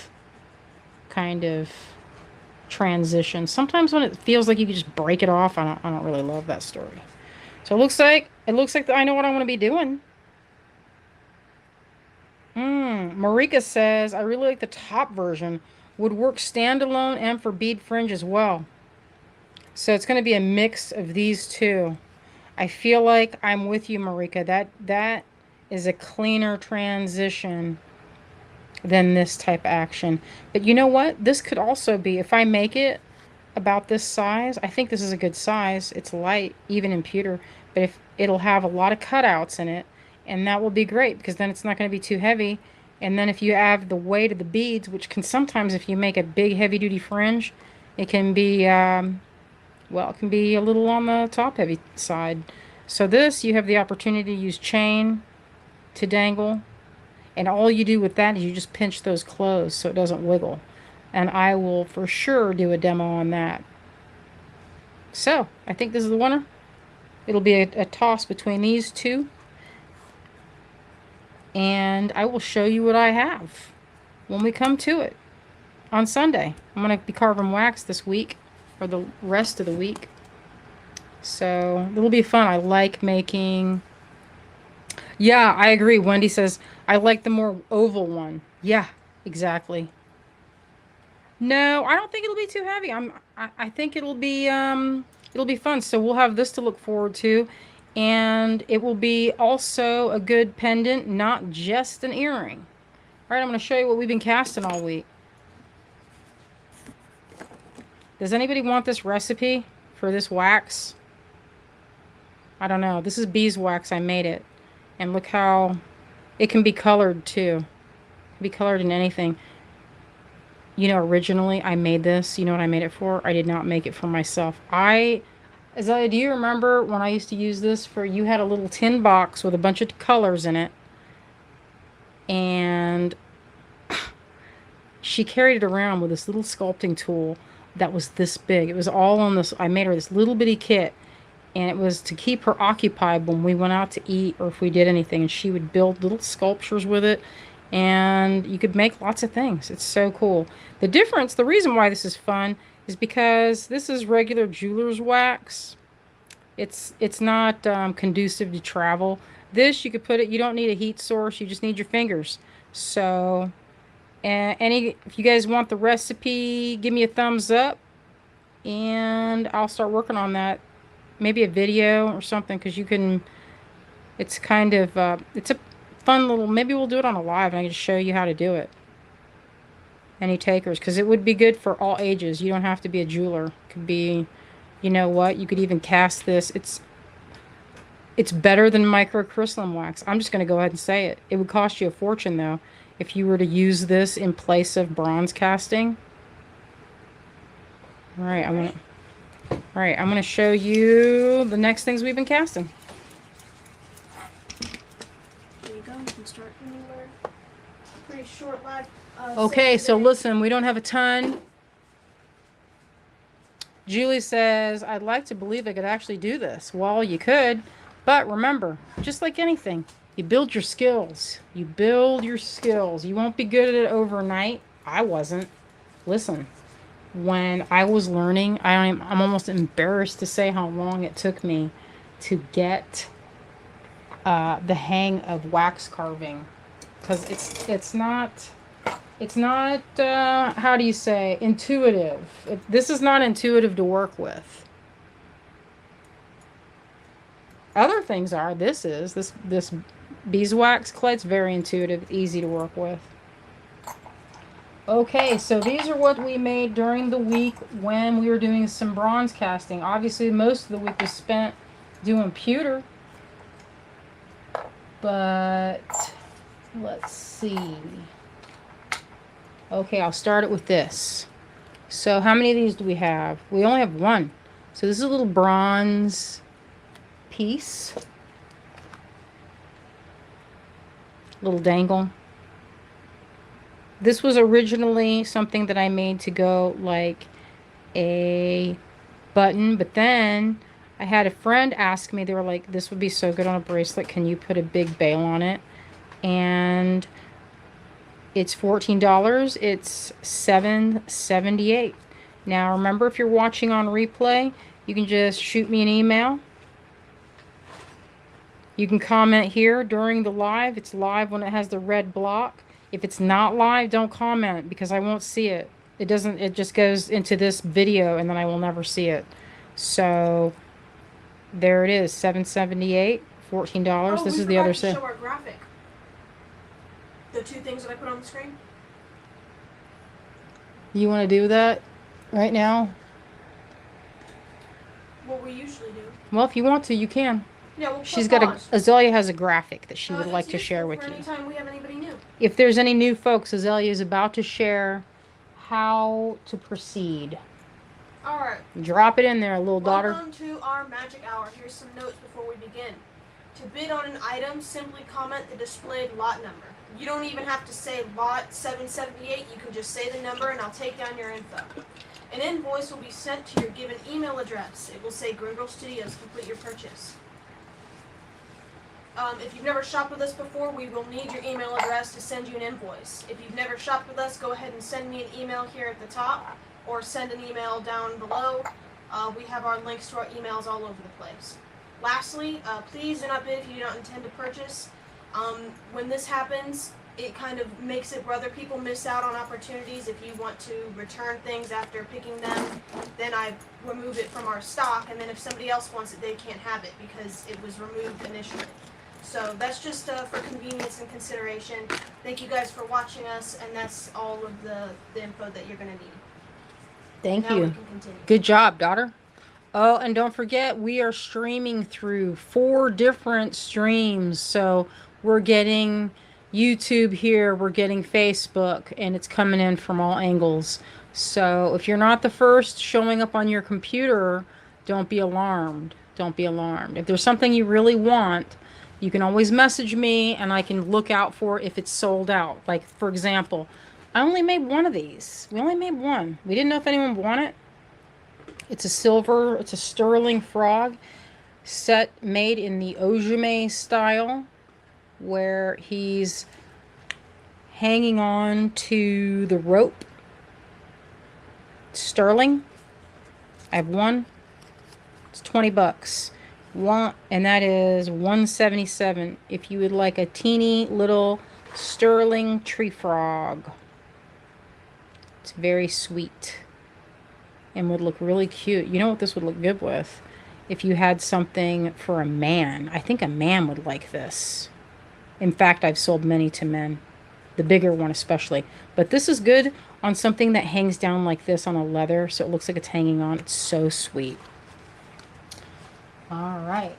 kind of transition. Sometimes when it feels like you can just break it off, I don't really love that story. So it looks like I know what I want to be doing. Marika says I really like the top version. Would work standalone and for bead fringe as well. So it's going to be a mix of these two. I feel like I'm with you, Marika. That is a cleaner transition than this type of action. But you know what? This could also be, if I make it about this size, I think this is a good size. It's light, even in pewter. But if it'll have a lot of cutouts in it, and that will be great because then it's not going to be too heavy. And then if you have the weight of the beads, which can sometimes, if you make a big heavy-duty fringe, it can be, well, it can be a little on the top-heavy side. So this, you have the opportunity to use chain to dangle. And all you do with that is you just pinch those closed so it doesn't wiggle. And I will for sure do a demo on that. So, I think this is the winner. It'll be a toss between these two. And I will show you what I have when we come to it on Sunday. I'm going to be carving wax this week, or the rest of the week. So, it'll be fun. I like making... Yeah, I agree. Wendy says, I like the more oval one. Yeah, exactly. No, I don't think it'll be too heavy. I think it'll be fun. So we'll have this to look forward to. And it will be also a good pendant, not just an earring. All right, I'm going to show you what we've been casting all week. Does anybody want this recipe for this wax? I don't know. This is beeswax. I made it. And look how it can be colored too. It can be colored in anything. You know, originally I made this. You know what I made it for? I did not make it for myself. Do you remember when I used to use this for, you had a little tin box with a bunch of colors in it. And she carried it around with this little sculpting tool that was this big. It was all on this, I made her this little bitty kit. And it was to keep her occupied when we went out to eat or if we did anything. And she would build little sculptures with it. And you could make lots of things. It's so cool. The reason why this is fun is because this is regular jeweler's wax. It's not conducive to travel. This, you could put it, you don't need a heat source. You just need your fingers. So, if you guys want the recipe, give me a thumbs up. And I'll start working on that. Maybe a video or something, because you can, it's kind of, it's a fun little, maybe we'll do it on a live and I can show you how to do it. Any takers, because it would be good for all ages. You don't have to be a jeweler. It could be, you know what, you could even cast this. It's better than microcrystalline wax. I'm just going to go ahead and say it. It would cost you a fortune, though, if you were to use this in place of bronze casting. All right, I'm going to show you the next things we've been casting. There you go. You can start anywhere. Pretty short live. Okay, so listen, we don't have a ton. Julie says, I'd like to believe I could actually do this. Well, you could, but remember, just like anything, you build your skills. You build your skills. You won't be good at it overnight. I wasn't. Listen, when I was learning, I'm almost embarrassed to say how long it took me to get the hang of wax carving, because it's not how do you say, intuitive. This is not intuitive to work with. Other things are. This beeswax clay, it's very intuitive, easy to work with. Okay, so these are what we made during the week when we were doing some bronze casting. Obviously, most of the week was spent doing pewter. But let's see. Okay, I'll start it with this. So how many of these do we have? We only have one. So this is a little bronze piece. Little dangle. This was originally something that I made to go like a button, but then I had a friend ask me, they were like, this would be so good on a bracelet. Can you put a big bail on it? And it's $14. It's $7.78. Now, remember, if you're watching on replay, you can just shoot me an email. You can comment here during the live. It's live when it has the red block. If it's not live, don't comment because I won't see it. It just goes into this video and then I will never see it. So there it is, $7.78, $14. This is the other side. Show our graphic. The two things that I put on the screen. You want to do that right now? What we usually do. Well, if you want to, you can. Yeah, we'll She's got Azalea has a graphic that she would like to share with you. Anytime we have anybody new. If there's any new folks, Azalea is about to share how to proceed. All right. Drop it in there, little daughter. Welcome to our magic hour. Here's some notes before we begin. To bid on an item, simply comment the displayed lot number. You don't even have to say lot 778. You can just say the number and I'll take down your info. An invoice will be sent to your given email address. It will say Greengirlstudios, complete your purchase. If you've never shopped with us before, we will need your email address to send you an invoice. If you've never shopped with us, go ahead and send me an email here at the top or send an email down below. We have our links to our emails all over the place. Lastly, please do not bid if you do not intend to purchase. When this happens, it kind of makes it where other people miss out on opportunities. If you want to return things after picking them, then I remove it from our stock, and then if somebody else wants it, they can't have it because it was removed initially. So that's just for convenience and consideration. Thank you guys for watching us, and that's all of the info that you're going to need. Thank Now you. we can continue. Good job, daughter. Oh, and don't forget, we are streaming through 4 different streams. So we're getting YouTube here, we're getting Facebook, and it's coming in from all angles. So if you're not the first showing up on your computer, don't be alarmed. Don't be alarmed. If there's something you really want, you can always message me and I can look out for if it's sold out. Like, for example, I only made one of these. We only made one. We didn't know if anyone would want it. It's a sterling frog set made in the ojime style where he's hanging on to the rope. Sterling. I have one. It's $20. One, and that is $177 if you would like a teeny little sterling tree frog. It's very sweet and would look really cute. You know what this would look good with? If you had something for a man. I think a man would like this. In fact, I've sold many to men. The bigger one especially. But this is good on something that hangs down like this on a leather, so it looks like it's hanging on. It's so sweet. All right.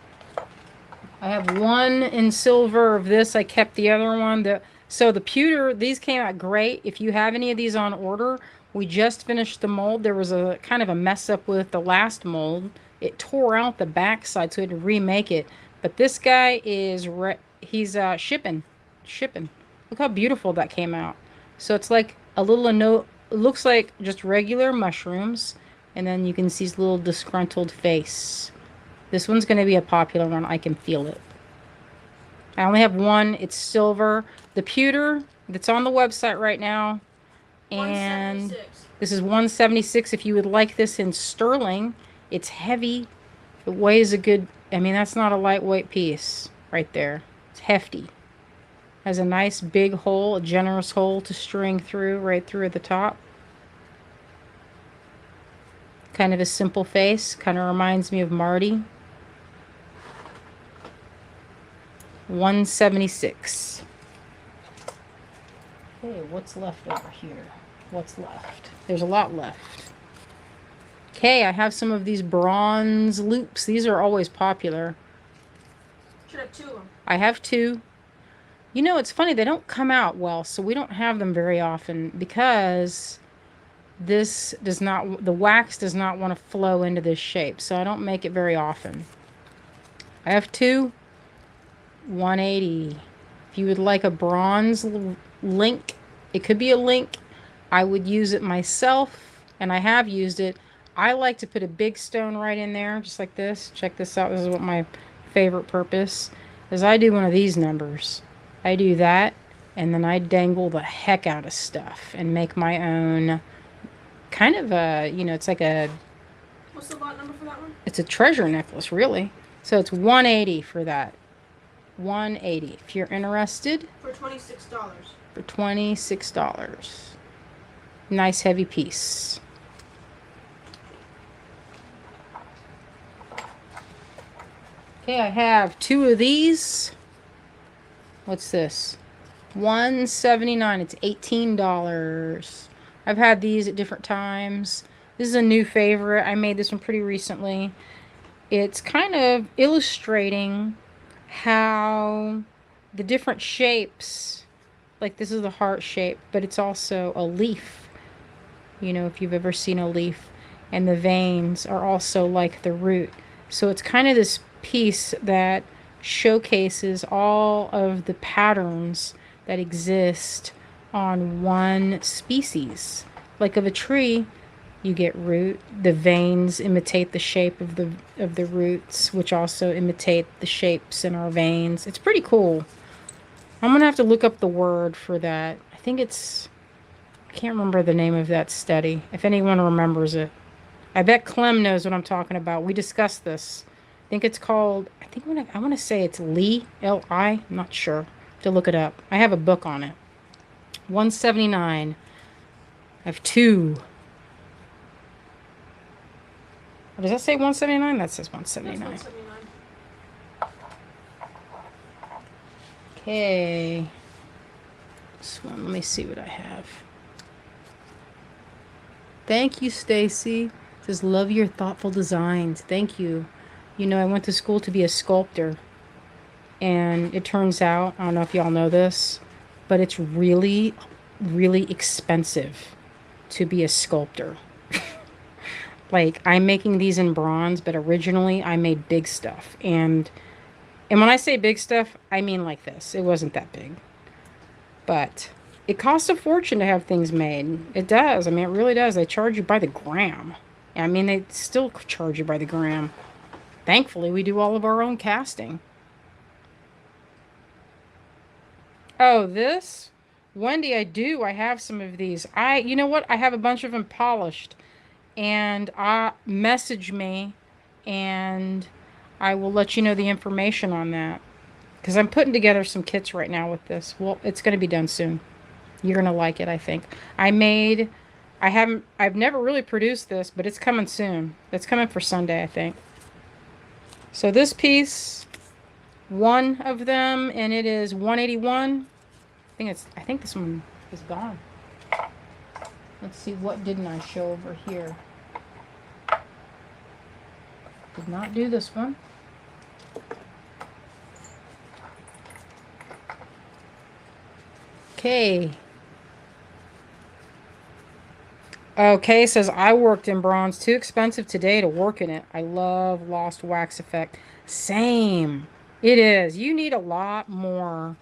I have one in silver of this. I kept the other one. So the pewter, these came out great. If you have any of these on order, we just finished the mold. There was a kind of a mess up with the last mold. It tore out the backside, so we had to remake it. But this guy is, he's shipping. Look how beautiful that came out. So it's like a little, it looks like just regular mushrooms. And then you can see his little disgruntled face. This one's going to be a popular one. I can feel it. I only have one. It's silver. The pewter that's on the website right now, And 176. this is 176. If you would like this in sterling, it's heavy. It weighs a good, I mean, that's not a lightweight piece right there. It's hefty. Has a nice big hole, a generous hole to string through, right through at the top. Kind of a simple face. Kind of reminds me of Marty. 176. Okay, what's left over here? What's left? There's a lot left. Okay, I have some of these bronze loops. These are always popular. Should have 2 of them. I have 2. You know, it's funny, they don't come out well, so we don't have them very often because this does not, the wax does not want to flow into this shape, so I don't make it very often. I have 2. 180. If you would like a bronze link, it could be a link. I would use it myself, and I have used it. I like to put a big stone right in there, just like this. Check this out. This is what my favorite purpose is. I do one of these numbers. I do that, and then I dangle the heck out of stuff and make my own kind of a, you know, it's like a... What's the lot number for that one? It's a treasure necklace, really. So it's 180 for that. 180 if you're interested. For $26. For $26. Nice heavy piece. Okay, I have 2 of these. What's this? $179. It's $18. I've had these at different times. This is a new favorite. I made this one pretty recently. It's kind of illustrating how the different shapes, like this is the heart shape, but it's also a leaf. You know, if you've ever seen a leaf, and the veins are also like the root. So it's kind of this piece that showcases all of the patterns that exist on one species. Like of a tree, you get root. The veins imitate the shape of the roots, which also imitate the shapes in our veins. It's pretty cool. I'm gonna have to look up the word for that. I think it's, I can't remember the name of that study. If anyone remembers it, I bet Clem knows what I'm talking about. We discussed this. I think it's called, I want to say it's Lee, L-I. I'm not sure. To look it up. I have a book on it. 179. I have 2. Does that say 179? That says 179. That's 179. Okay. This one, let me see what I have. Thank you, Stacy. It says, love your thoughtful designs. Thank you. You know, I went to school to be a sculptor. And it turns out, I don't know if y'all know this, but it's really, really expensive to be a sculptor. Like, I'm making these in bronze, but originally I made big stuff. And when I say big stuff, I mean like this. It wasn't that big. But it costs a fortune to have things made. It does. I mean, it really does. They charge you by the gram. I mean, they still charge you by the gram. Thankfully, we do all of our own casting. Oh, this? Wendy, I do. I have some of these. You know what? I have a bunch of them polished. And message me and I will let you know the information on that. Because I'm putting together some kits right now with this. Well, it's going to be done soon. You're going to like it, I think. I've never really produced this, but it's coming soon. It's coming for Sunday, I think. So this piece, 1 of them, and it is 181. I think this one is gone. Let's see, what didn't I show over here? Did not do this one. Okay. Okay, says, I worked in bronze. Too expensive today to work in it. I love Lost Wax Effect. Same. It is. You need a lot more.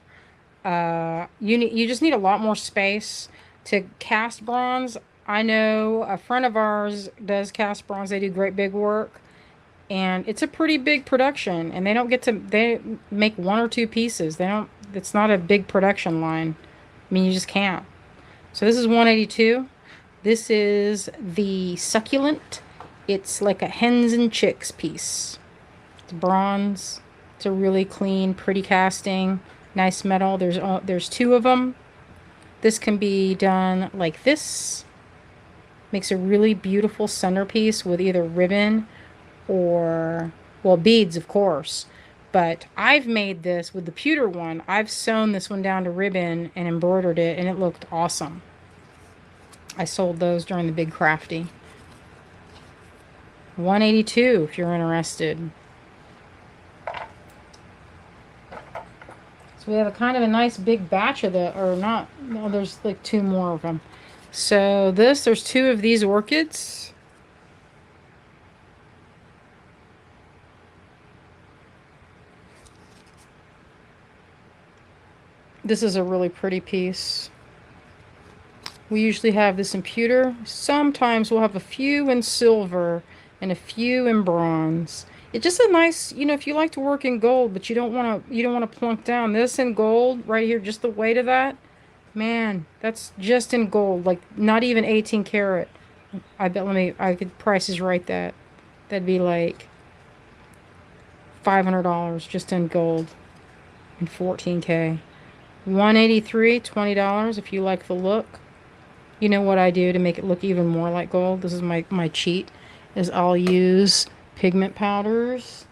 You just need a lot more space to cast bronze. I know a friend of ours does cast bronze. They do great big work. And it's a pretty big production. And they make 1 or 2 pieces. It's not a big production line. I mean, you just can't. So this is 182. This is the succulent. It's like a hens and chicks piece. It's bronze. It's a really clean, pretty casting. Nice metal. There's two of them. This can be done like this. Makes a really beautiful centerpiece with either ribbon or, well, beads, of course. But I've made this with the pewter one. I've sewn this one down to ribbon and embroidered it, and it looked awesome. I sold those during the big crafty. 182 if you're interested. So we have a kind of a nice big batch of the, or not, no, there's like two more of them. So there's two of these orchids. This is a really pretty piece. We usually have this in pewter. Sometimes we'll have a few in silver and a few in bronze. It's just a nice, you know, if you like to work in gold, but you don't want to plunk down. This in gold right here, just the weight of that, man, that's just in gold, like not even 18 karat. I bet, I could Price is Right that. That'd be like $500 just in gold and 14K. 183, $20 if you like the look. You know what I do to make it look even more like gold? This is my cheat, is I'll use pigment powders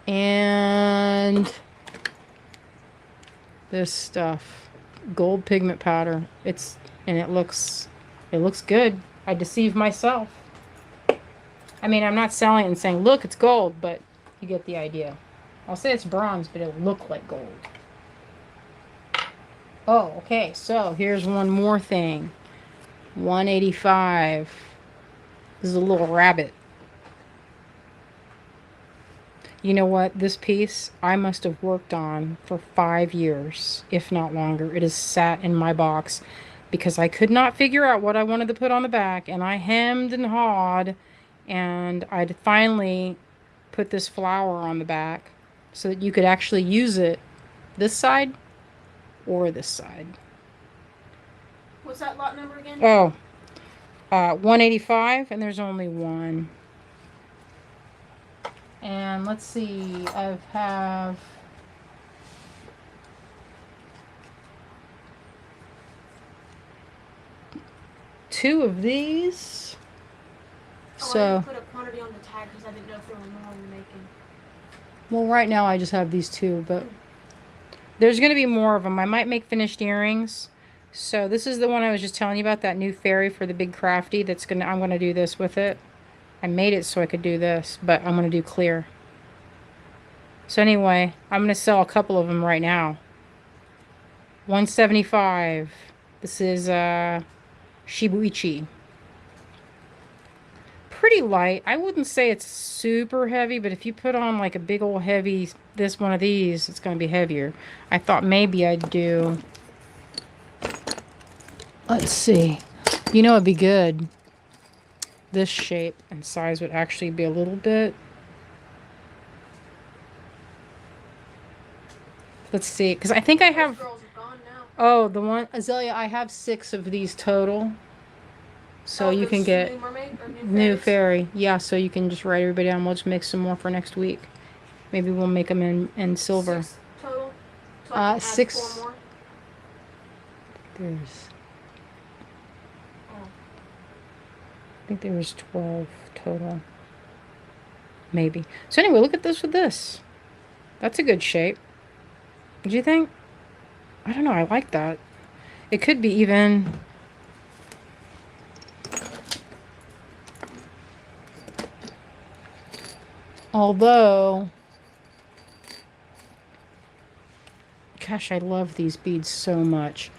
and this stuff. Gold pigment powder. It looks good. I deceive myself. I mean, I'm not selling it and saying, look, it's gold, but you get the idea. I'll say it's bronze, but it'll look like gold. Oh, okay, so here's one more thing. 185. This is a little rabbit. You know what? This piece I must have worked on for 5 years, if not longer. It has sat in my box because I could not figure out what I wanted to put on the back, and I hemmed and hawed, and I'd finally put this flower on the back so that you could actually use it this side or this side. What's that lot number again? Oh, 185, and there's only one. And let's see, I have two of these. Oh, So I didn't put a quantity on the tag because I didn't know if there were more we were making. well, right now I just have these two, but there's going to be more of them. I might make finished earrings. So this is the one I was just telling you about, that new fairy for the big crafty. I'm going to do this with it. I made it so I could do this, but I'm going to do clear. So anyway, I'm going to sell a couple of them right now. 175. This is Shibuichi. Pretty light. I wouldn't say it's super heavy, but if you put on like a big old heavy, one of these, it's going to be heavier. I thought maybe I'd do, let's see. You know, it'd be good. This shape and size would actually be a little bit. Let's see, because I think I have. Those girls are gone now. Oh, the one, Azalea, I have 6 of these total. So you can get new mermaid or new fairy. Yeah, so you can just write everybody down. We'll just make some more for next week. Maybe we'll make them in silver. 6 total. So I can add 6. 4 more. There's. Oh. I think there was 12 total. Maybe. So anyway, look at this with this. That's a good shape. What do you think? I don't know. I like that. It could be even. Although, gosh, I love these beads so much.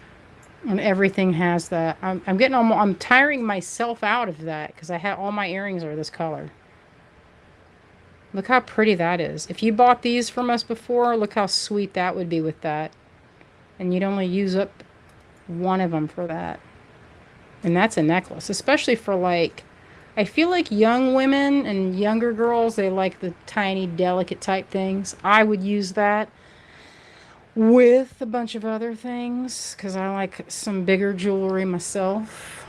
And everything has that. I'm tiring myself out of that because all my earrings are this color. Look how pretty that is. If you bought these from us before, look how sweet that would be with that. And you'd only use up one of them for that. And that's a necklace, especially for like, I feel like young women and younger girls, they like the tiny, delicate type things. I would use that. with a bunch of other things because I like some bigger jewelry myself.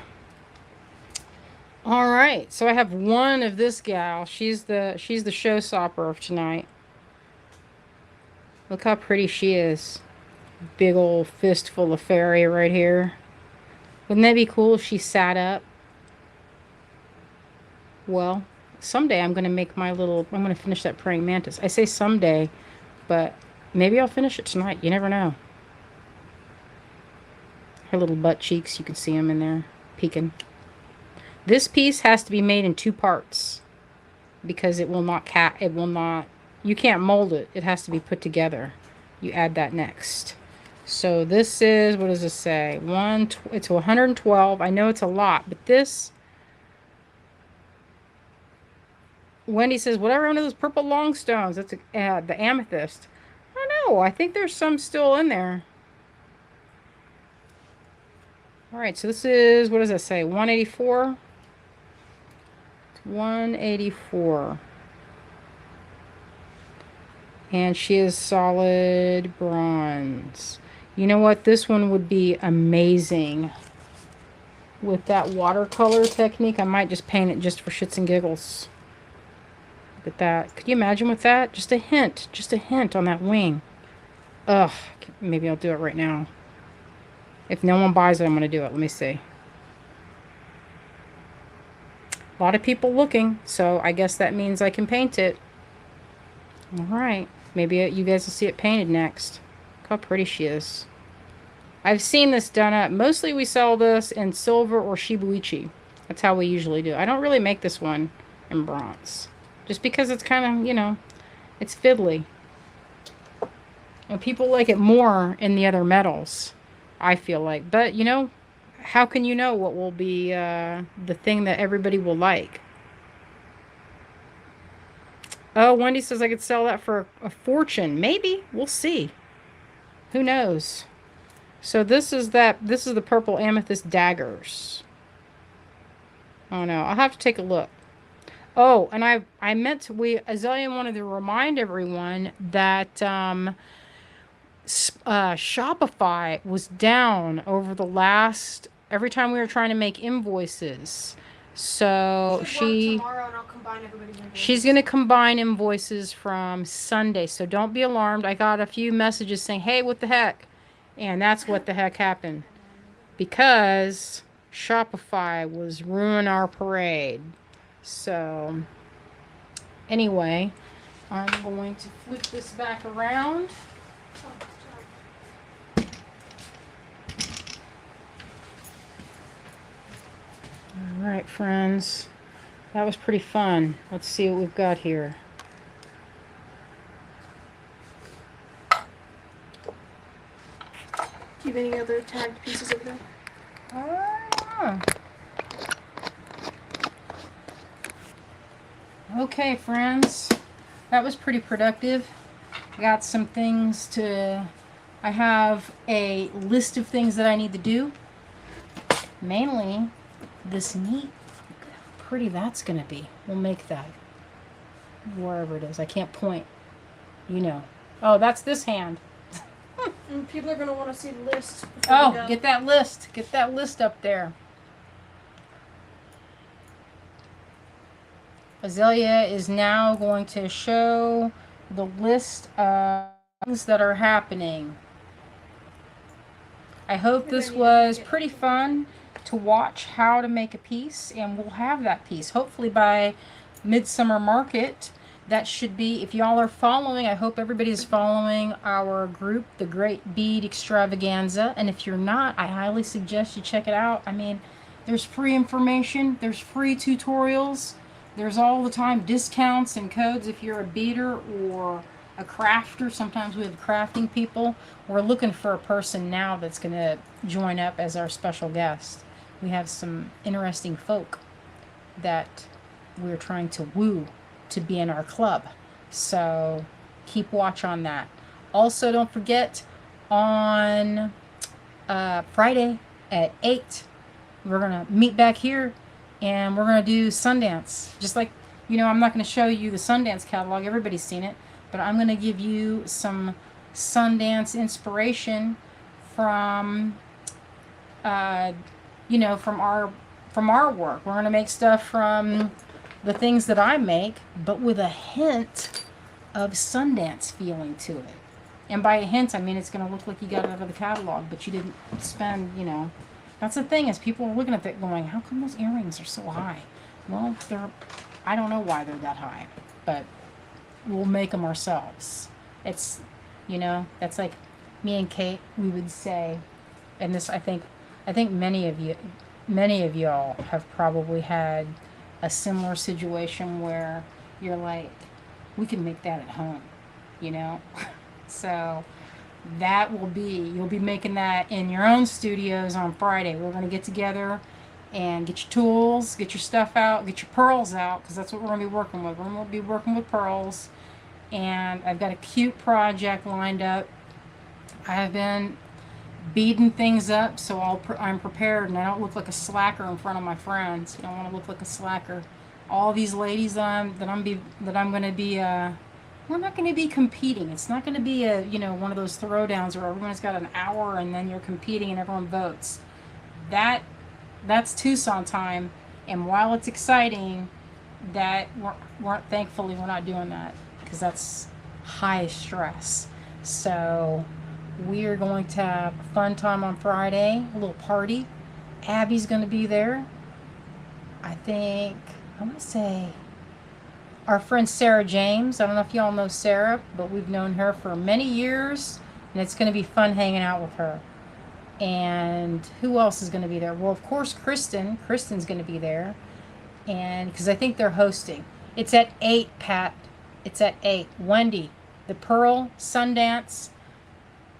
All right, so I have one of this gal. She's the showstopper of tonight. Look how pretty she is. Big old fistful of fairy right here. Wouldn't that be cool if she sat up? Well, someday I'm going to make my little, I'm going to finish that praying mantis. I say someday, but maybe I'll finish it tonight. You never know. Her little butt cheeks, you can see them in there peeking. This piece has to be made in 2 parts because it will not you can't mold it. It has to be put together. You add that next. So this is, what does this say? It's 112. I know it's a lot, but this, Wendy says, whatever one of those purple long stones. That's the amethyst. I don't know. I think there's some still in there. All right, so this is, what does that say? 184? 184. And she is solid bronze. You know what? This one would be amazing. With that watercolor technique, I might just paint it just for shits and giggles. Look at that. Could you imagine with that? Just a hint on that wing. Ugh, maybe I'll do it right now. If no one buys it, I'm going to do it. Let me see. A lot of people looking, so I guess that means I can paint it. All right. Maybe you guys will see it painted next. Look how pretty she is. I've seen this done up. Mostly we sell this in silver or shibuichi. That's how we usually do. I don't really make this one in bronze. Just because it's kind of, you know, it's fiddly. And people like it more in the other metals, I feel like. But, you know, how can you know what will be the thing that everybody will like? Oh, Wendy says I could sell that for a fortune. Maybe. We'll see. Who knows? So this is the purple amethyst daggers. Oh no, I'll have to take a look. Oh, and I meant to, Azalea wanted to remind everyone that Shopify was down over the last, every time we were trying to make invoices. So tomorrow and I'll combine everybody's invoices. She's going to combine invoices from Sunday. So don't be alarmed. I got a few messages saying, hey, what the heck? And that's what the heck happened. Because Shopify was ruining our parade. So anyway, I'm going to flip this back around. All right, friends. That was pretty fun. Let's see what we've got here. Do you have any other tagged pieces over there? Okay, friends. That was pretty productive. I got some things I have a list of things that I need to do. Mainly this neat, look how pretty that's going to be. We'll make that. Wherever it is. I can't point. You know. Oh, that's this hand. And people are going to want to see the list. Oh, get that list. Get that list up there. Azalea is now going to show the list of things that are happening. I hope this was pretty fun to watch how to make a piece, and we'll have that piece hopefully by Midsummer Market. That should be, if y'all are following, I hope everybody's following our group, the Great Bead Extravaganza. And if you're not, I highly suggest you check it out. I mean, there's free information, there's free tutorials, there's all the time discounts and codes if you're a beader or a crafter. Sometimes we have crafting people. We're looking for a person now that's going to join up as our special guest. We have some interesting folk that we're trying to woo to be in our club. So keep watch on that. Also, don't forget on Friday at 8, we're going to meet back here and we're going to do Sundance. Just like, you know, I'm not going to show you the Sundance catalog. Everybody's seen it. But I'm going to give you some Sundance inspiration from, you know, from our work. We're gonna make stuff from the things that I make, but with a hint of Sundance feeling to it. And by a hint, I mean it's gonna look like you got it out of the catalog, but you didn't spend, you know. That's the thing, is people are looking at it going, how come those earrings are so high? Well, I don't know why they're that high, but we'll make them ourselves. It's, you know, that's like me and Kate, we would say, and this, I think many of y'all have probably had a similar situation where you're like, we can make that at home, you know? So that will be, you'll be making that in your own studios on Friday. We're going to get together and get your tools, get your stuff out, get your pearls out, because that's what we're going to be working with. We're going to be working with pearls, and I've got a cute project lined up. I have been beading things up, so I'm prepared, and I don't look like a slacker in front of my friends. You don't want to look like a slacker. All these ladies that I'm going to be, we're not going to be competing. It's not going to be a, you know, one of those throwdowns where everyone's got an hour and then you're competing and everyone votes. That's Tucson time, and while it's exciting, that thankfully we're not doing that, because that's high stress. So we're going to have a fun time on Friday, a little party. Abby's going to be there. I'm going to say our friend Sarah James. I don't know if y'all know Sarah, but we've known her for many years, and it's going to be fun hanging out with her. And who else is going to be there? Well, of course, Kristen's going to be there, and because I think they're hosting. It's at 8, Pat. It's at 8. Wendy, the Pearl Sundance,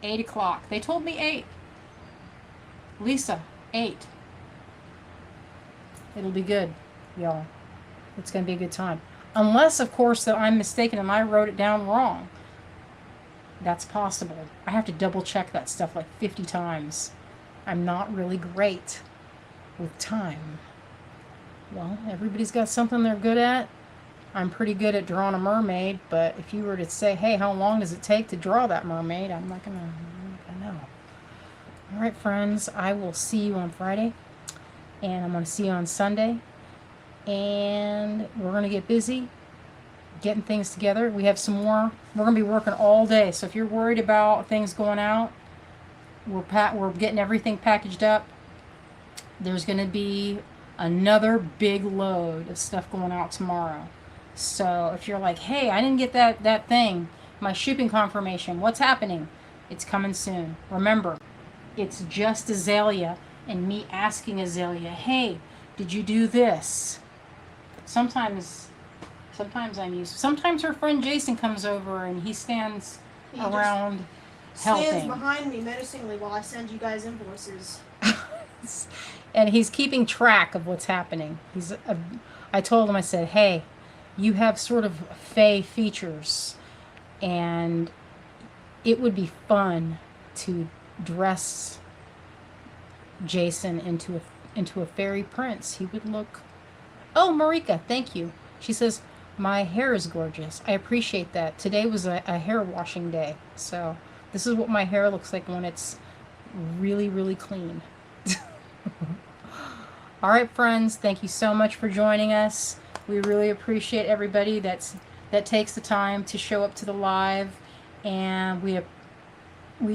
8 o'clock. They told me 8. Lisa, 8. It'll be good, y'all. It's going to be a good time. Unless, of course, that I'm mistaken and I wrote it down wrong. That's possible. I have to double check that stuff like 50 times. I'm not really great with time. Well, everybody's got something they're good at. I'm pretty good at drawing a mermaid, but if you were to say, hey, how long does it take to draw that mermaid? I'm not gonna know. All right, friends, I will see you on Friday, and I'm going to see you on Sunday, and we're going to get busy getting things together. We have some more. We're going to be working all day, so if you're worried about things going out, we're getting everything packaged up. There's going to be another big load of stuff going out tomorrow. So if you're like, hey, I didn't get that thing, my shipping confirmation, what's happening? It's coming soon. Remember, it's just Azalea and me asking Azalea, hey, did you do this? Sometimes I'm used. Sometimes her friend Jason comes over and he stands around helping. Stands behind me menacingly while I send you guys invoices. And he's keeping track of what's happening. I told him, I said, hey, you have sort of fey features, and it would be fun to dress Jason into a fairy prince. He would look... Oh, Marika, thank you. She says, my hair is gorgeous. I appreciate that. Today was a hair washing day. So this is what my hair looks like when it's really, really clean. All right, friends, thank you so much for joining us. We really appreciate everybody that takes the time to show up to the live, and we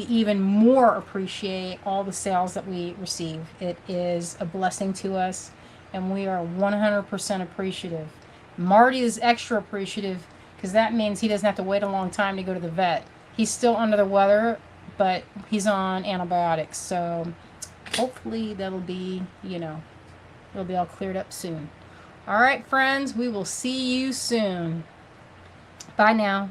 even more appreciate all the sales that we receive. It is a blessing to us, and we are 100% appreciative. Marty is extra appreciative because that means he doesn't have to wait a long time to go to the vet. He's still under the weather, but he's on antibiotics, so hopefully that'll be, it'll be all cleared up soon. All right, friends, we will see you soon. Bye now.